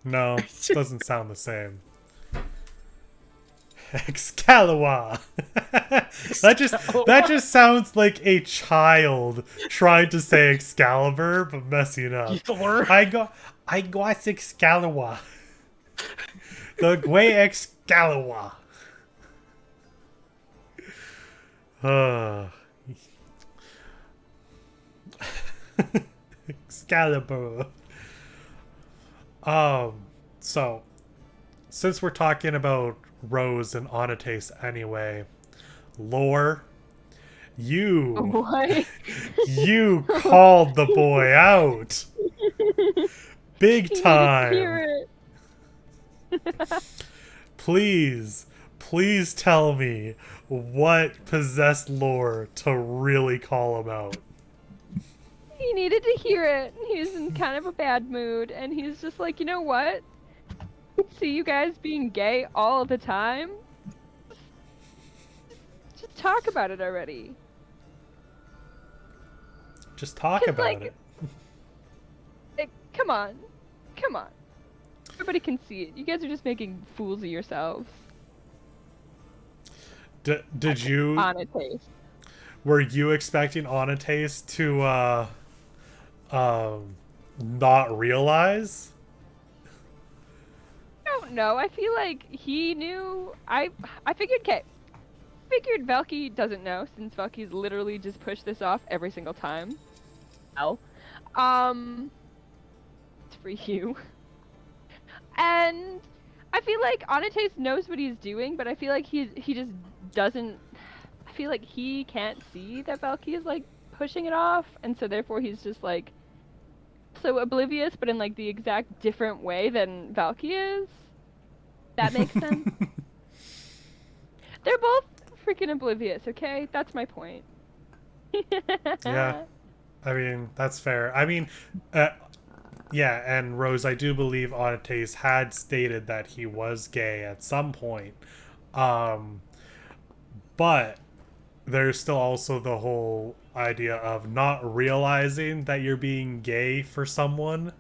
No, doesn't sound the same. Excalibur. that just sounds like a child trying to say Excalibur but messing up. I got Excalibur. The Gway Excalibur. Excalibur. So since we're talking about Rose and Onates anyway, lore, What? you called the boy out. Big You need to time. hear it. Please tell me what possessed lore to really call him out. He needed to hear it. He was in kind of a bad mood, and he's just like, you know what? See you guys being gay all the time? Just talk about it already. Just talk Just about like- it. Like, come on. Come on. Everybody can see it. You guys are just making fools of yourselves. Did you? On a taste. Were you expecting Onates to not realize? I don't know. I feel like he knew. I figured. Okay. Figured Valky doesn't know, since Valky's literally just pushed this off every single time. Well, it's for you. And I feel like Onates knows what he's doing, but I feel like he just doesn't. I feel like he can't see that Valky is like pushing it off, and so therefore he's just like so oblivious, but in like the exact different way than Valky is. That makes sense. They're both freaking oblivious, okay? That's my point. Yeah. I mean, that's fair. I mean, yeah, and Rose, I do believe Onates had stated that he was gay at some point. But there's still also the whole idea of not realizing that you're being gay for someone.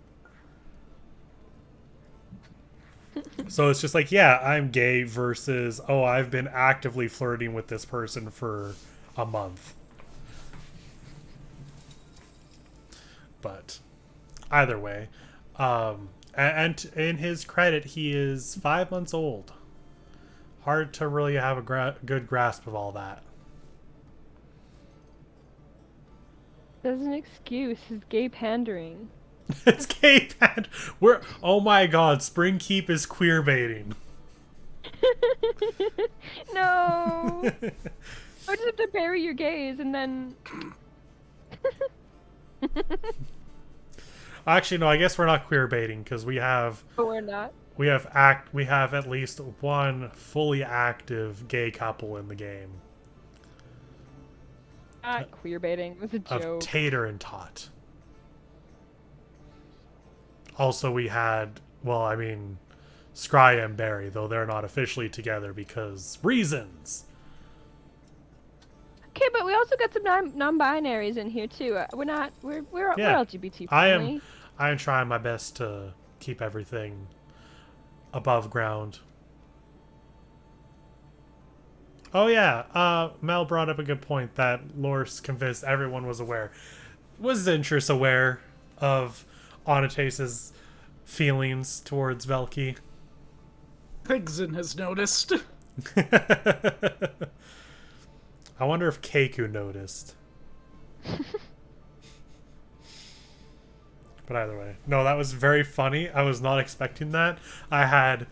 So it's just like, yeah, I'm gay versus, oh, I've been actively flirting with this person for a month. But either way, and in his credit, he is 5 months old. Hard to really have a good grasp of all that. That's an excuse. His gay pandering. It's gay pad. Oh my god, Springpeek is queer baiting. No. I just have to bury your gays and then. Actually, no. I guess we're not queer baiting because we have. But we're not. We have at least one fully active gay couple in the game. Not queer baiting. It was a of joke. Tater and Tot. Also, we had, well, I mean, Scry and Barry, though they're not officially together because reasons. Okay, but we also got some non-binaries in here too. We're Yeah. LGBT I friendly. am trying my best to keep everything above ground. Oh yeah, Mel brought up a good point that Loris convinced everyone was aware. Was Zintrus aware of Onate's feelings towards Velky? I think Zin has noticed. I wonder if Keiku noticed. But either way, no, that was very funny. I was not expecting that. I had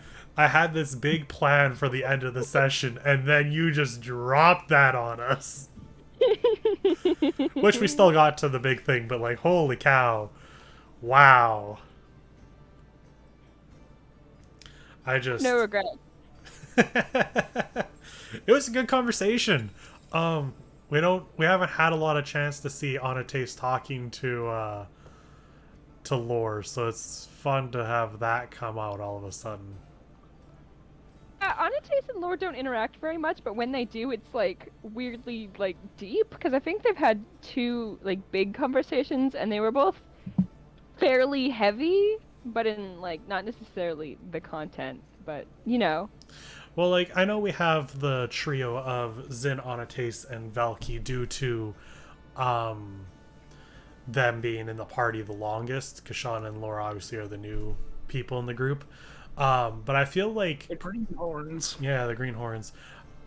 this big plan for the end of the session, and then you just dropped that on us. Which we still got to the big thing, but like, holy cow. Wow. I just... No regret. It was a good conversation. We haven't had a lot of chance to see Onate's talking to Lore, so it's fun to have that come out all of a sudden. Onates and Lore don't interact very much, but when they do, it's like weirdly like deep because I think they've had two like big conversations and they were both fairly heavy, but in like not necessarily the content, but you know. Well, like, I know we have the trio of Zin, Onates, and Velky due to them being in the party the longest. Kashan and Laura obviously are the new people in the group. But I feel like... The greenhorns. Yeah, the greenhorns.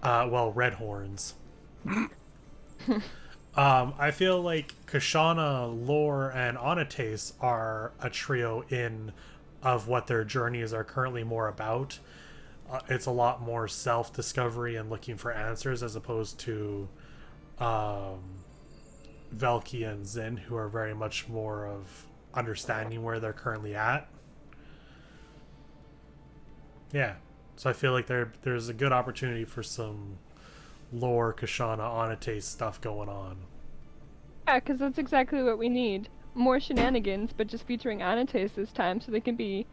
Well, red horns. I feel like Kashana, Lore, and Onates are a trio of what their journeys are currently more about. It's a lot more self-discovery and looking for answers as opposed to Velky and Zin, who are very much more of understanding where they're currently at. Yeah. So I feel like there's a good opportunity for some Lore, Kashana, Onate stuff going on. Yeah, because that's exactly what we need. More shenanigans, but just featuring Onates this time so they can be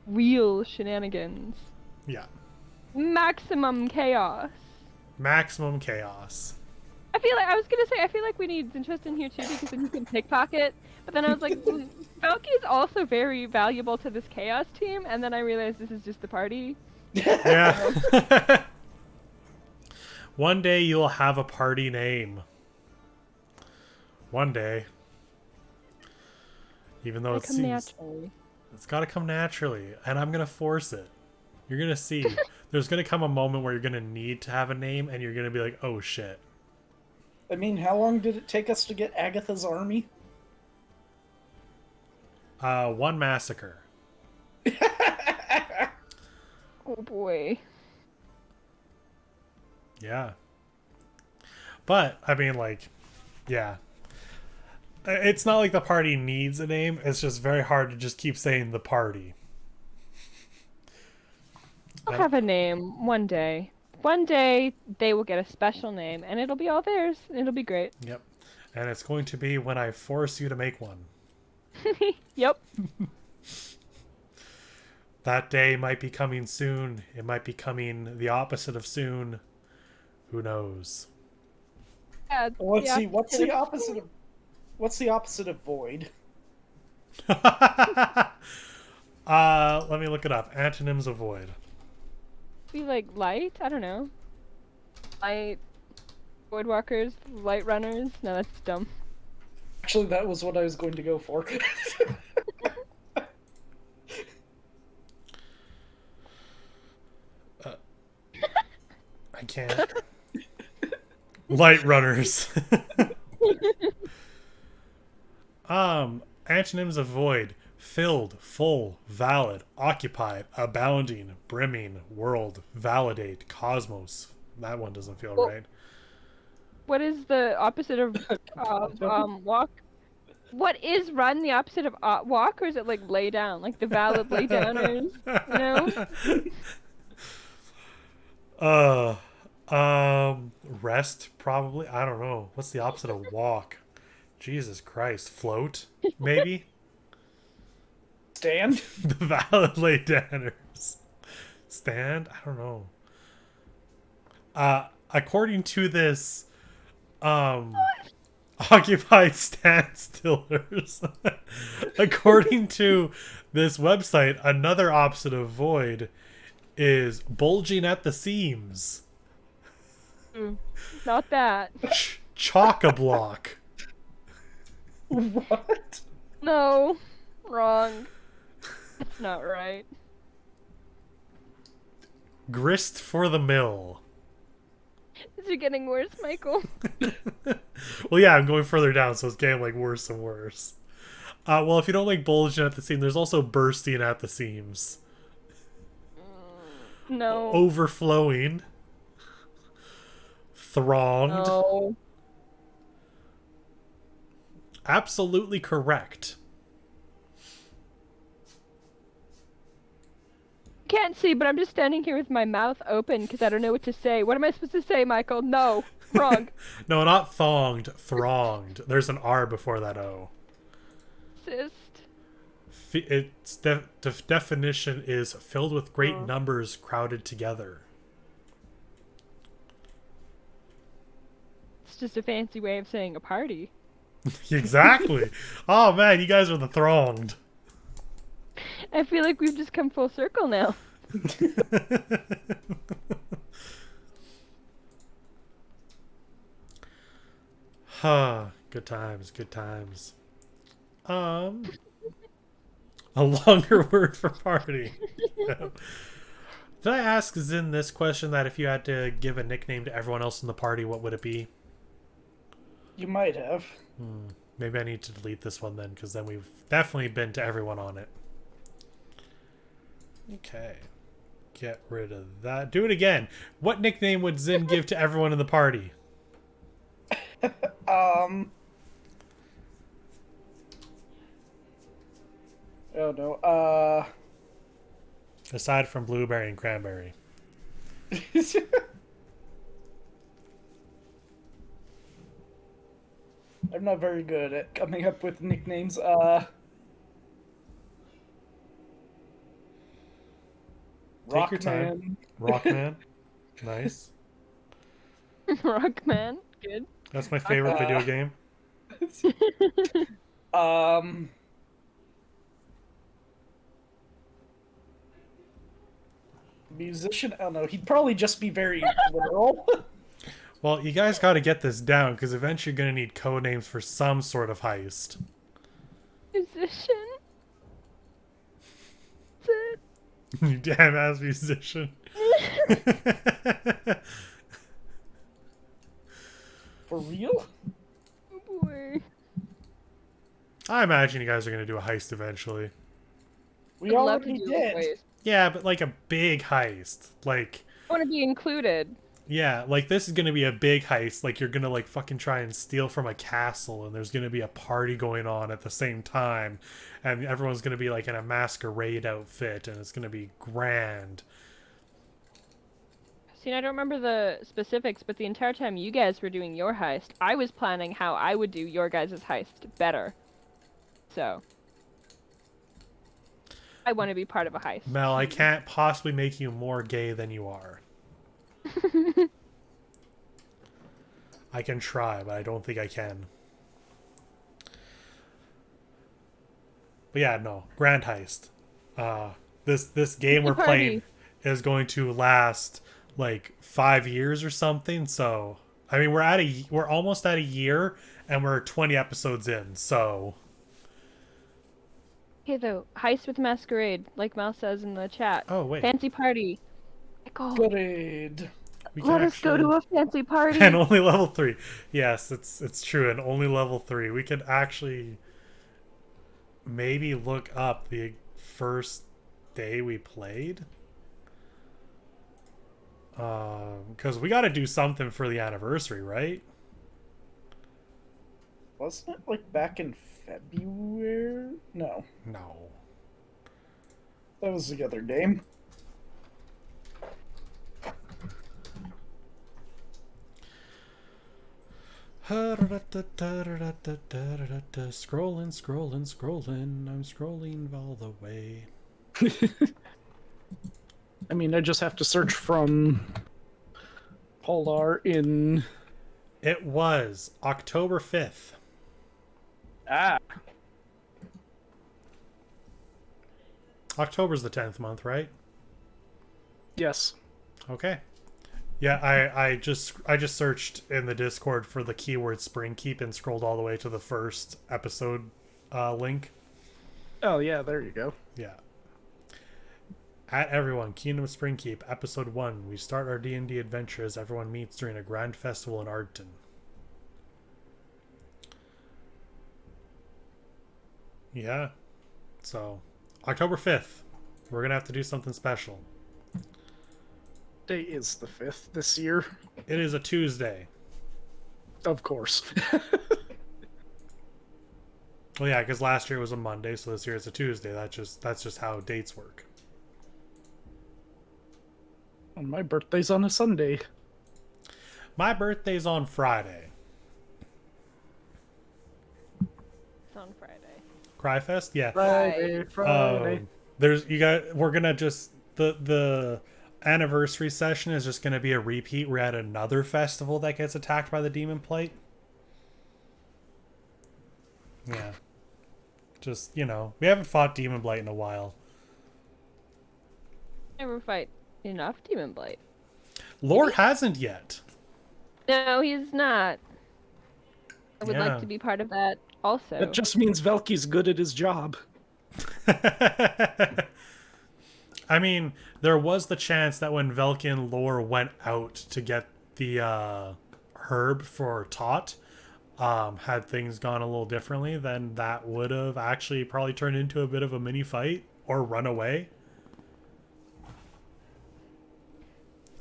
real shenanigans. Yeah. Maximum chaos. Maximum chaos. I feel like we need Zintrust in here too because then you can pickpocket. But then I was like, Valky is also very valuable to this chaos team, and then I realized this is just the party. Yeah. One day you'll have a party name. One day. Even though it seems naturally. It's got to come naturally, and I'm gonna force it. You're gonna see. There's gonna come a moment where you're gonna need to have a name, and you're gonna be like, "Oh shit." I mean, how long did it take us to get Agatha's army? One massacre. Oh boy. Yeah. But I mean, like, yeah. It's not like the party needs a name. It's just very hard to just keep saying the party. I'll have a name one day. One day they will get a special name, and it'll be all theirs. And it'll be great. Yep. And it's going to be when I force you to make one. Yep. That day might be coming soon. It might be coming the opposite of soon. Who knows? Yeah, Let's see. What's the opposite of void? Let me look it up. Antonyms of void. Be like light? I don't know. Light. Void walkers, light runners. No, that's dumb. Actually, that was what I was going to go for. I can't. Light runners. Antonyms of void: filled, full, valid, occupied, abounding, brimming, world, validate, cosmos. That one doesn't feel right. What is the opposite of walk? What is run the opposite of walk, or is it like lay down, like the valid lay downers? You know. Rest, probably. I don't know. What's the opposite of walk? Jesus Christ. Float, maybe? Stand? The valet danners. Stand? I don't know. According to this, occupied stand stillers. According to this website, another opposite of void is bulging at the seams. Not that. Chock-a-block. What? No. Wrong. That's not right. Grist for the mill. Is it getting worse, Michael? Well, yeah, I'm going further down, so it's getting like worse and worse. Well, if you don't like bulging at the seam, there's also bursting at the seams. No. Overflowing. Thronged. No. Absolutely correct. Can't see, but I'm just standing here with my mouth open because I don't know what to say. What am I supposed to say, Michael? No. Wrong. No, not thonged. Thronged. There's an R before that O. Cyst. Its definition is filled with great numbers crowded together. It's just a fancy way of saying a party. Exactly. Oh man, you guys are the thronged. I feel like we've just come full circle now. Huh. Good times, good times. A longer word for party. Did I ask Zin this question that if you had to give a nickname to everyone else in the party, what would it be? You might have. Maybe I need to delete this one then, because then we've definitely been to everyone on it. Okay. Get rid of that. Do it again. What nickname would Zin give to everyone in the party? Oh no. Aside from blueberry and cranberry. I'm not very good at coming up with nicknames. Take your time. Rockman. Nice. Rockman. Good. That's my favorite video game. Musician? I don't know. He'd probably just be very literal. Well, you guys got to get this down, because eventually you're going to need code names for some sort of heist. Musician. That's it. You damn ass musician. For real? Oh boy. I imagine you guys are going to do a heist eventually. We I'd love to already do did. ways. Yeah, but like a big heist. Like, I want to be included. yeah, like this is going to be a big heist. Like you're going to like fucking try and steal from a castle, and there's going to be a party going on at the same time, and everyone's going to be like in a masquerade outfit, and it's going to be grand. See, I don't remember the specifics, but the entire time you guys were doing your heist, I was planning how I would do your guys' heist better. So, I want to be part of a heist. Mel, I can't possibly make you more gay than you are. I can try, but I don't think I can. But yeah, no. Grand Heist. This game we're playing is going to last like 5 years or something. So I mean, we're almost at a year, and we're 20 episodes in. So Okay, though, heist with masquerade, like Mel says in the chat. oh wait, Fancy party. Michael, Good. we let can us go to a fancy party. and only level 3. Yes, it's true, and only level 3. We could actually maybe look up the first day we played. Because we got to do something for the anniversary, right? Wasn't it like back in February? No, No. that was the other game. Scrolling, scrolling, scrolling. I'm scrolling all the way. I mean, I just have to search from Polar in... It was October 5th. Ah, October's the 10th month, right? yes. Okay. Yeah, I just searched in the Discord for the keyword Springkeep and scrolled all the way to the first episode link. Oh, yeah, there you go. Yeah. At everyone, Kingdom of Springkeep, episode 1. We start our D&D adventure as everyone meets during a grand festival in Ardton. Yeah. So, October 5th. We're going to have to do something special. Day is the 5th this year. It is a Tuesday. Of course. Well, yeah, because last year was a Monday, so this year it's a Tuesday. That's just how dates work. And my birthday's on a Sunday. My birthday's on Friday. It's on Friday. Cryfest? Yeah. Friday. We're gonna just the anniversary session is just gonna be a repeat. We're at another festival that gets attacked by the demon plate. Yeah. Just, we haven't fought demon blight in a while. Never fight enough Demon Blight. Lore hasn't yet. No, he's not. I would Yeah. like to be part of that also. That just means Velky's good at his job. I mean, there was the chance that when Velky and Lore went out to get the herb for Tot, had things gone a little differently, then that would have actually probably turned into a bit of a mini fight or run away.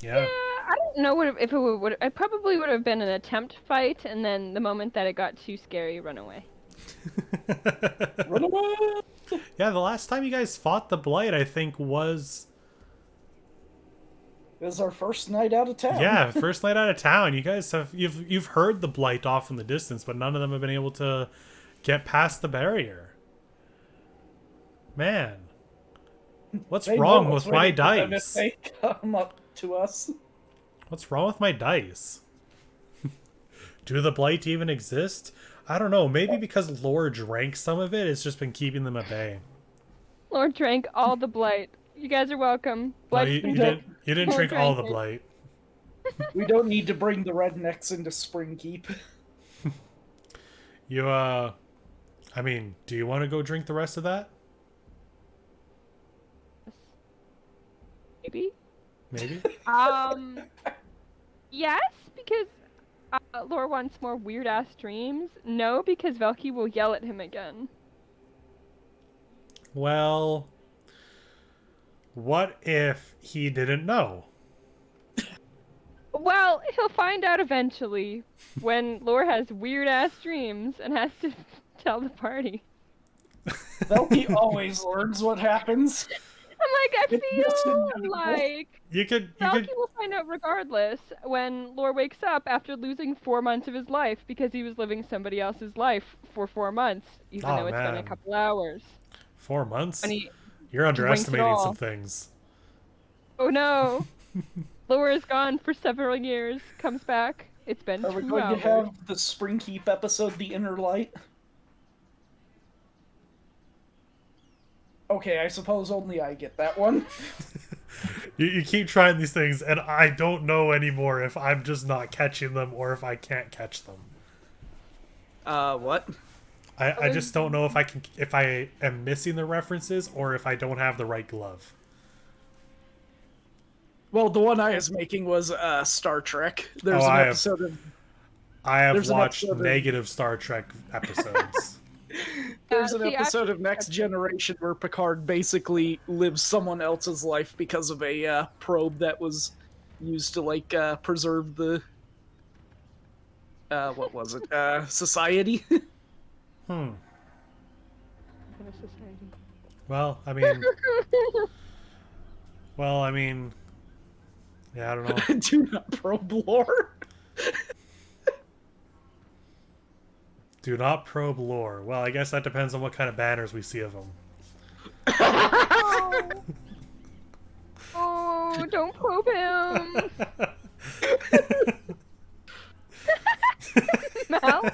Yeah. I don't know if it would. It probably would have been an attempt fight, and then the moment that it got too scary, run away. Run away! Yeah, the last time you guys fought the Blight, I think, was... It was our first night out of town. Yeah, first night out of town. You guys you've heard the Blight off in the distance, but none of them have been able to get past the barrier. Man. What's wrong with my dice? They come up to us. What's wrong with my dice? Do the Blight even exist? I don't know. Maybe because Lore drank some of it, it's just been keeping them at bay. Lord drank all the blight. You guys are welcome. No, Blood you didn't drink all the Blight. We don't need to bring the rednecks into Springkeep. I mean, do you want to go drink the rest of that? Maybe. Maybe? Yes, because Lore wants more weird ass dreams. No, because Velky will yell at him again. Well, what if he didn't know? Well, he'll find out eventually when Lore has weird ass dreams and has to tell the party. Velky always learns what happens. I'm like, I It's feel inevitable. like Velky will find out regardless when Lore wakes up after losing 4 months of his life because he was living somebody else's life for 4 months, even though it's been a man. couple hours. 4 months? When he You're underestimating all. some things. Oh no! Lore is gone for several years, comes back. It's been Are we 2 going hours. to have the Springkeep episode, The Inner Light? Okay, I suppose only I get that one. You keep trying these things, and I don't know anymore if I'm just not catching them or if I can't catch them. What? I just don't know if I am missing the references or if I don't have the right glove. Well, the one I was making was Star Trek. There's Oh, an I have- episode of... I have There's an watched episode of- negative Star Trek episodes. There's an see, episode of Next Generation where Picard basically lives someone else's life because of a probe that was used to preserve the what was it? Society. Well, I mean, yeah, I don't know. Do not probe lore. Do not probe lore. Well, I guess that depends on what kind of banners we see of him. Oh, oh, don't probe him. Mal?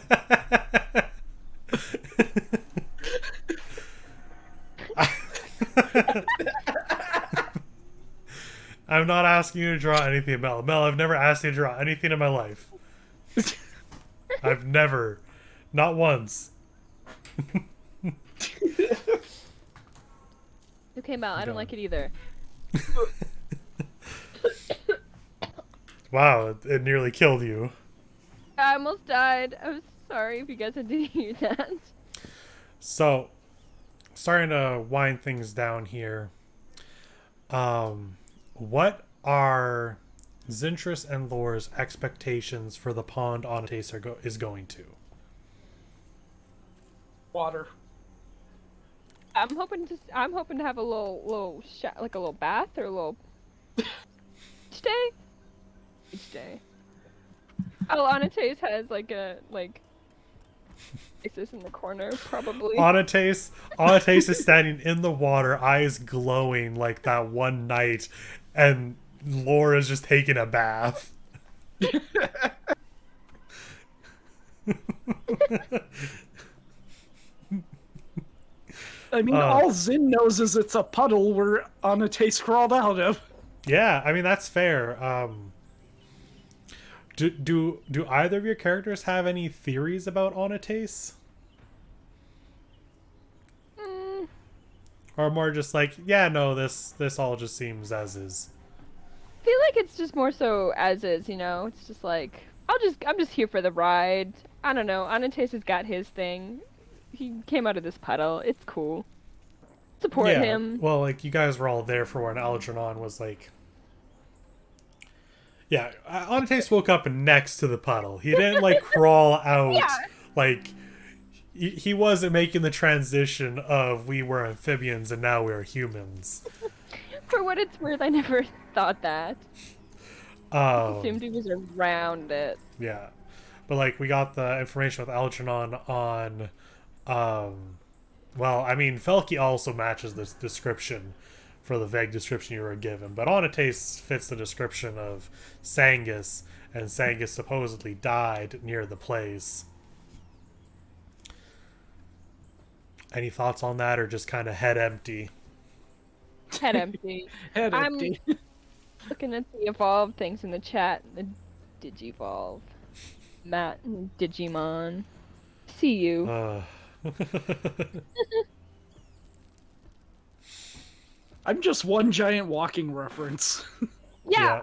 I'm not asking you to draw anything, Mel. Mel, I've never asked you to draw anything in my life. I've never. Not once. Okay, Mal, I don't like it either. Wow, it nearly killed you. I almost died. I'm sorry if you guys had to hear that. So, starting to wind things down here. What are Zintris and Lore's expectations for the pond Onotace is going to? Water. I'm hoping to have a little like a little bath or a little each day. Each day. Onotace has like a faces in the corner probably. Onotace is standing in the water, eyes glowing like that one night, and Lore is just taking a bath. I mean, all Zin knows is it's a puddle where Anate crawled out of. Yeah, I mean that's fair. Do either of your characters have any theories about Onotace? Or more just like, yeah, no, this all just seems as is. I feel like it's just more so as is, you know. It's just like I'm just here for the ride. I don't know. Onotace has got his thing. He came out of this puddle. It's cool. Support him. Well, like you guys were all there for when Algernon was like, yeah, Onotace woke up next to the puddle. He didn't like crawl out. Yeah. Like he wasn't making the transition of we were amphibians and now we're humans. For what it's worth, I never thought that. I assumed he was around it. Yeah, but like we got the information with Algernon on. Well, I mean, Felky also matches this description for the vague description you were given, but Onotace fits the description of Sangus, and Sangus supposedly died near the place. Any thoughts on that, or just kind of head empty? Head empty. Head empty. Looking at the evolved things in the chat, the Digivolve. Matt and Digimon. See you. I'm just one giant walking reference. Yeah,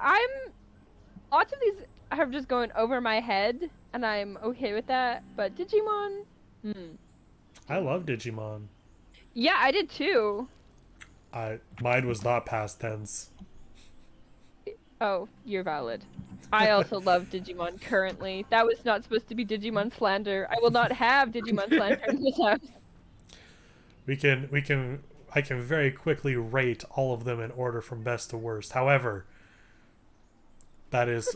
lots of these are just going over my head, and I'm okay with that, but Digimon? I love Digimon. Yeah, I did too. Mine was not past tense. Oh, you're valid. I also love Digimon currently. That was not supposed to be Digimon slander. I will not have Digimon slander in this house. I can very quickly rate all of them in order from best to worst. However, that is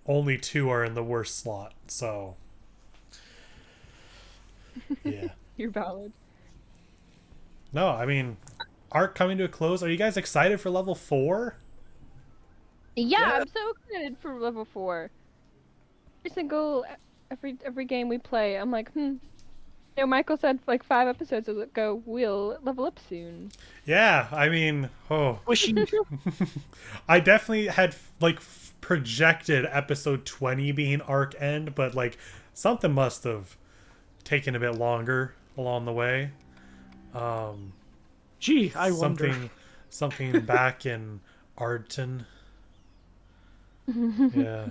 only 2 are in the worst slot, so yeah. You're valid. No, I mean, arc coming to a close. Are you guys excited for level 4? Yeah, I'm so excited for level 4. Every game we play, I'm like, You know, Michael said like 5 episodes ago, we'll level up soon. Yeah, I mean, Wishing. I definitely had like projected episode 20 being arc end, but like something must have taken a bit longer along the way. Gee, I wonder. Something back in Ardton. Yeah.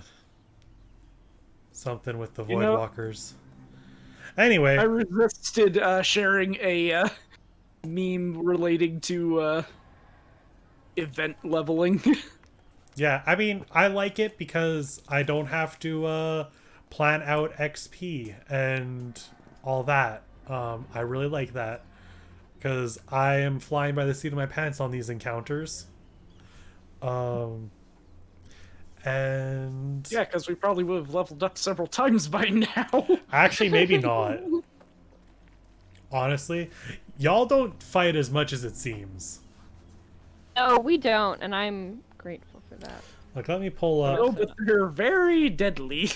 Something with the Voidwalkers. Anyway. I resisted sharing a meme relating to event leveling. Yeah, I mean, I like it because I don't have to plan out XP and all that. I really like that because I am flying by the seat of my pants on these encounters. And yeah, because we probably would have leveled up several times by now. actually, maybe not. honestly, y'all don't fight as much as it seems. No, we don't, and I'm grateful for that. Like, let me pull up. Oh, but they're very deadly.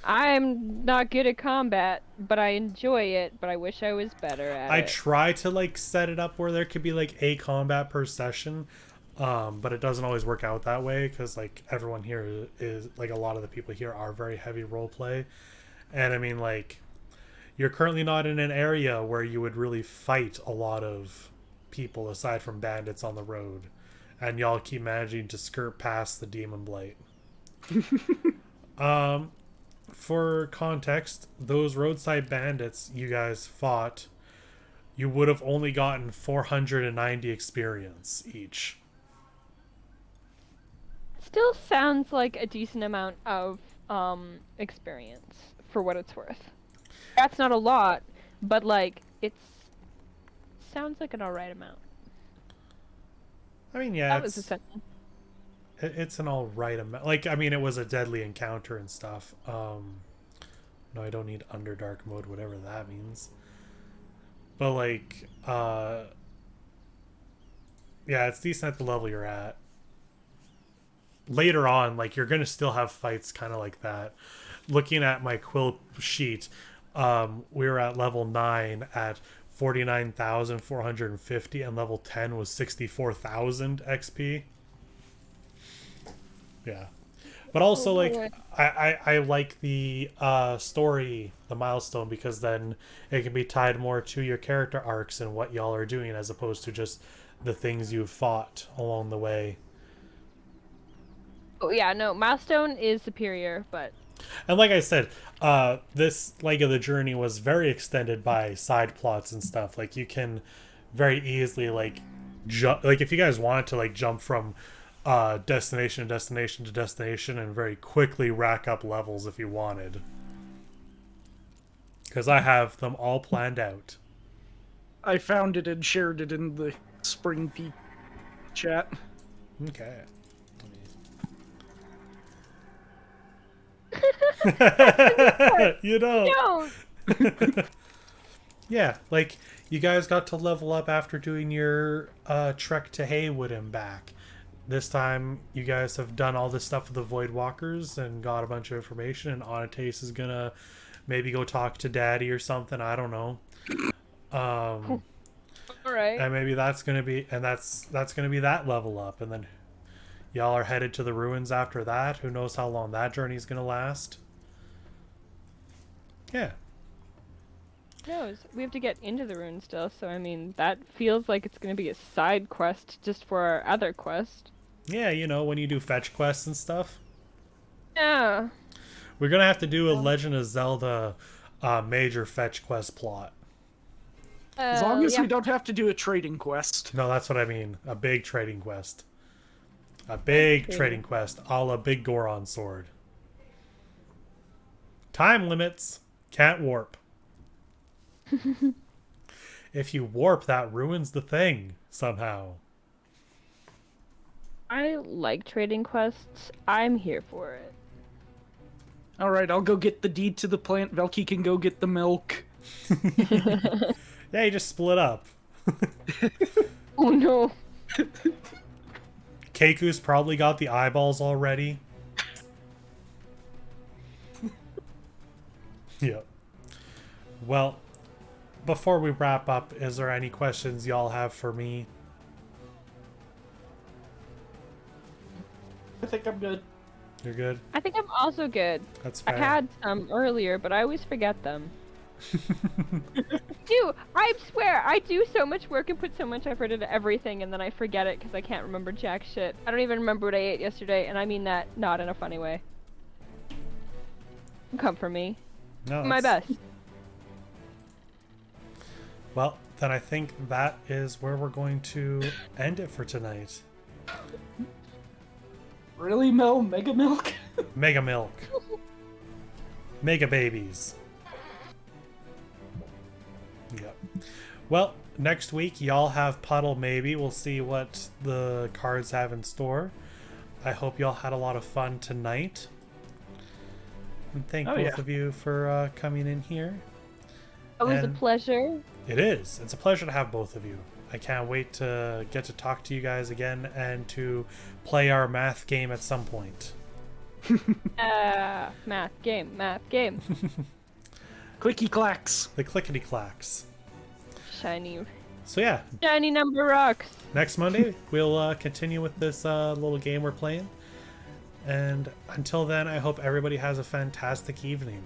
I'm not good at combat, but I enjoy it, but I wish I was better at I it. try to like set it up where there could be like a combat per session, but it doesn't always work out that way because like everyone here is like a lot of the people here are very heavy role play, and I mean like you're currently not in an area where you would really fight a lot of people aside from bandits on the road, and y'all keep managing to skirt past the demon blight. For context, those roadside bandits you guys fought, you would have only gotten 490 experience each. Still sounds like a decent amount of experience for what it's worth. That's not a lot, but like sounds like an alright amount. I mean, yeah, That was a it's, sentence. it's an all right amount. Like, I mean, it was a deadly encounter and stuff. No, I don't need Underdark mode, whatever that means. But like, yeah, it's decent at the level you're at. Later on, like you're gonna still have fights kind of like that. Looking at my quill sheet, we were at level 9 at 49,450, and level 10 was 64,000 XP. Yeah, but also like I like the story, the milestone, because then it can be tied more to your character arcs and what y'all are doing as opposed to just the things you've fought along the way. Oh yeah, no, milestone is superior, but And like I said, this leg of the journey was very extended by side plots and stuff. Like you can very easily like jump. Like if you guys wanted to like jump from destination to destination to destination and very quickly rack up levels if you wanted. Because I have them all planned out. I found it and shared it in the Springpeek chat. Okay. You know. no. Yeah, like you guys got to level up after doing your trek to Haywood and back. This time you guys have done all this stuff with the Void Walkers and got a bunch of information, and Onatace is gonna maybe go talk to Daddy or something. I don't know. All right. And maybe that's gonna be that level up, and then y'all are headed to the ruins after that. Who knows how long that journey is gonna last? Yeah. knows? We have to get into the rune still, so I mean, that feels like it's gonna be a side quest just for our other quest. Yeah, you know, when you do fetch quests and stuff. Yeah. We're gonna have to do a Legend of Zelda major fetch quest plot. As long as yeah. we don't have to do a trading quest. No, that's what I mean. A big trading quest. A big Okay. trading quest, a la Big Goron sword. Time limits. Can't warp. If you warp, that ruins the thing somehow. I like trading quests. I'm here for it. Alright, I'll go get the deed to the plant. Velky can go get the milk. Yeah, you just split up. Oh no. Keiku's probably got the eyeballs already. Yep. Well, before we wrap up, is there any questions y'all have for me? I think I'm good. You're good? I think I'm also good. That's I fair. had some earlier, but I always forget them. Dude, I swear, I do so much work and put so much effort into everything, and then I forget it because I can't remember jack shit. I don't even remember what I ate yesterday, and I mean that not in a funny way. Come for me. No, My that's- best. Well, then I think that is where we're going to end it for tonight. Really, Mel? Mega Milk? Mega Milk. Mega Babies. Yep. Well, next week y'all have Puddle maybe. We'll see what the cards have in store. I hope y'all had a lot of fun tonight. And thank Oh, both yeah. of you for coming in here. It was a And pleasure. it is. It's a pleasure to have both of you. I can't wait to get to talk to you guys again and to play our math game at some point. Math game, math game. Clicky clacks. The clickety clacks. Shiny, So yeah, shiny number rocks. next Monday we'll continue with this little game we're playing. And until then, I hope everybody has a fantastic evening.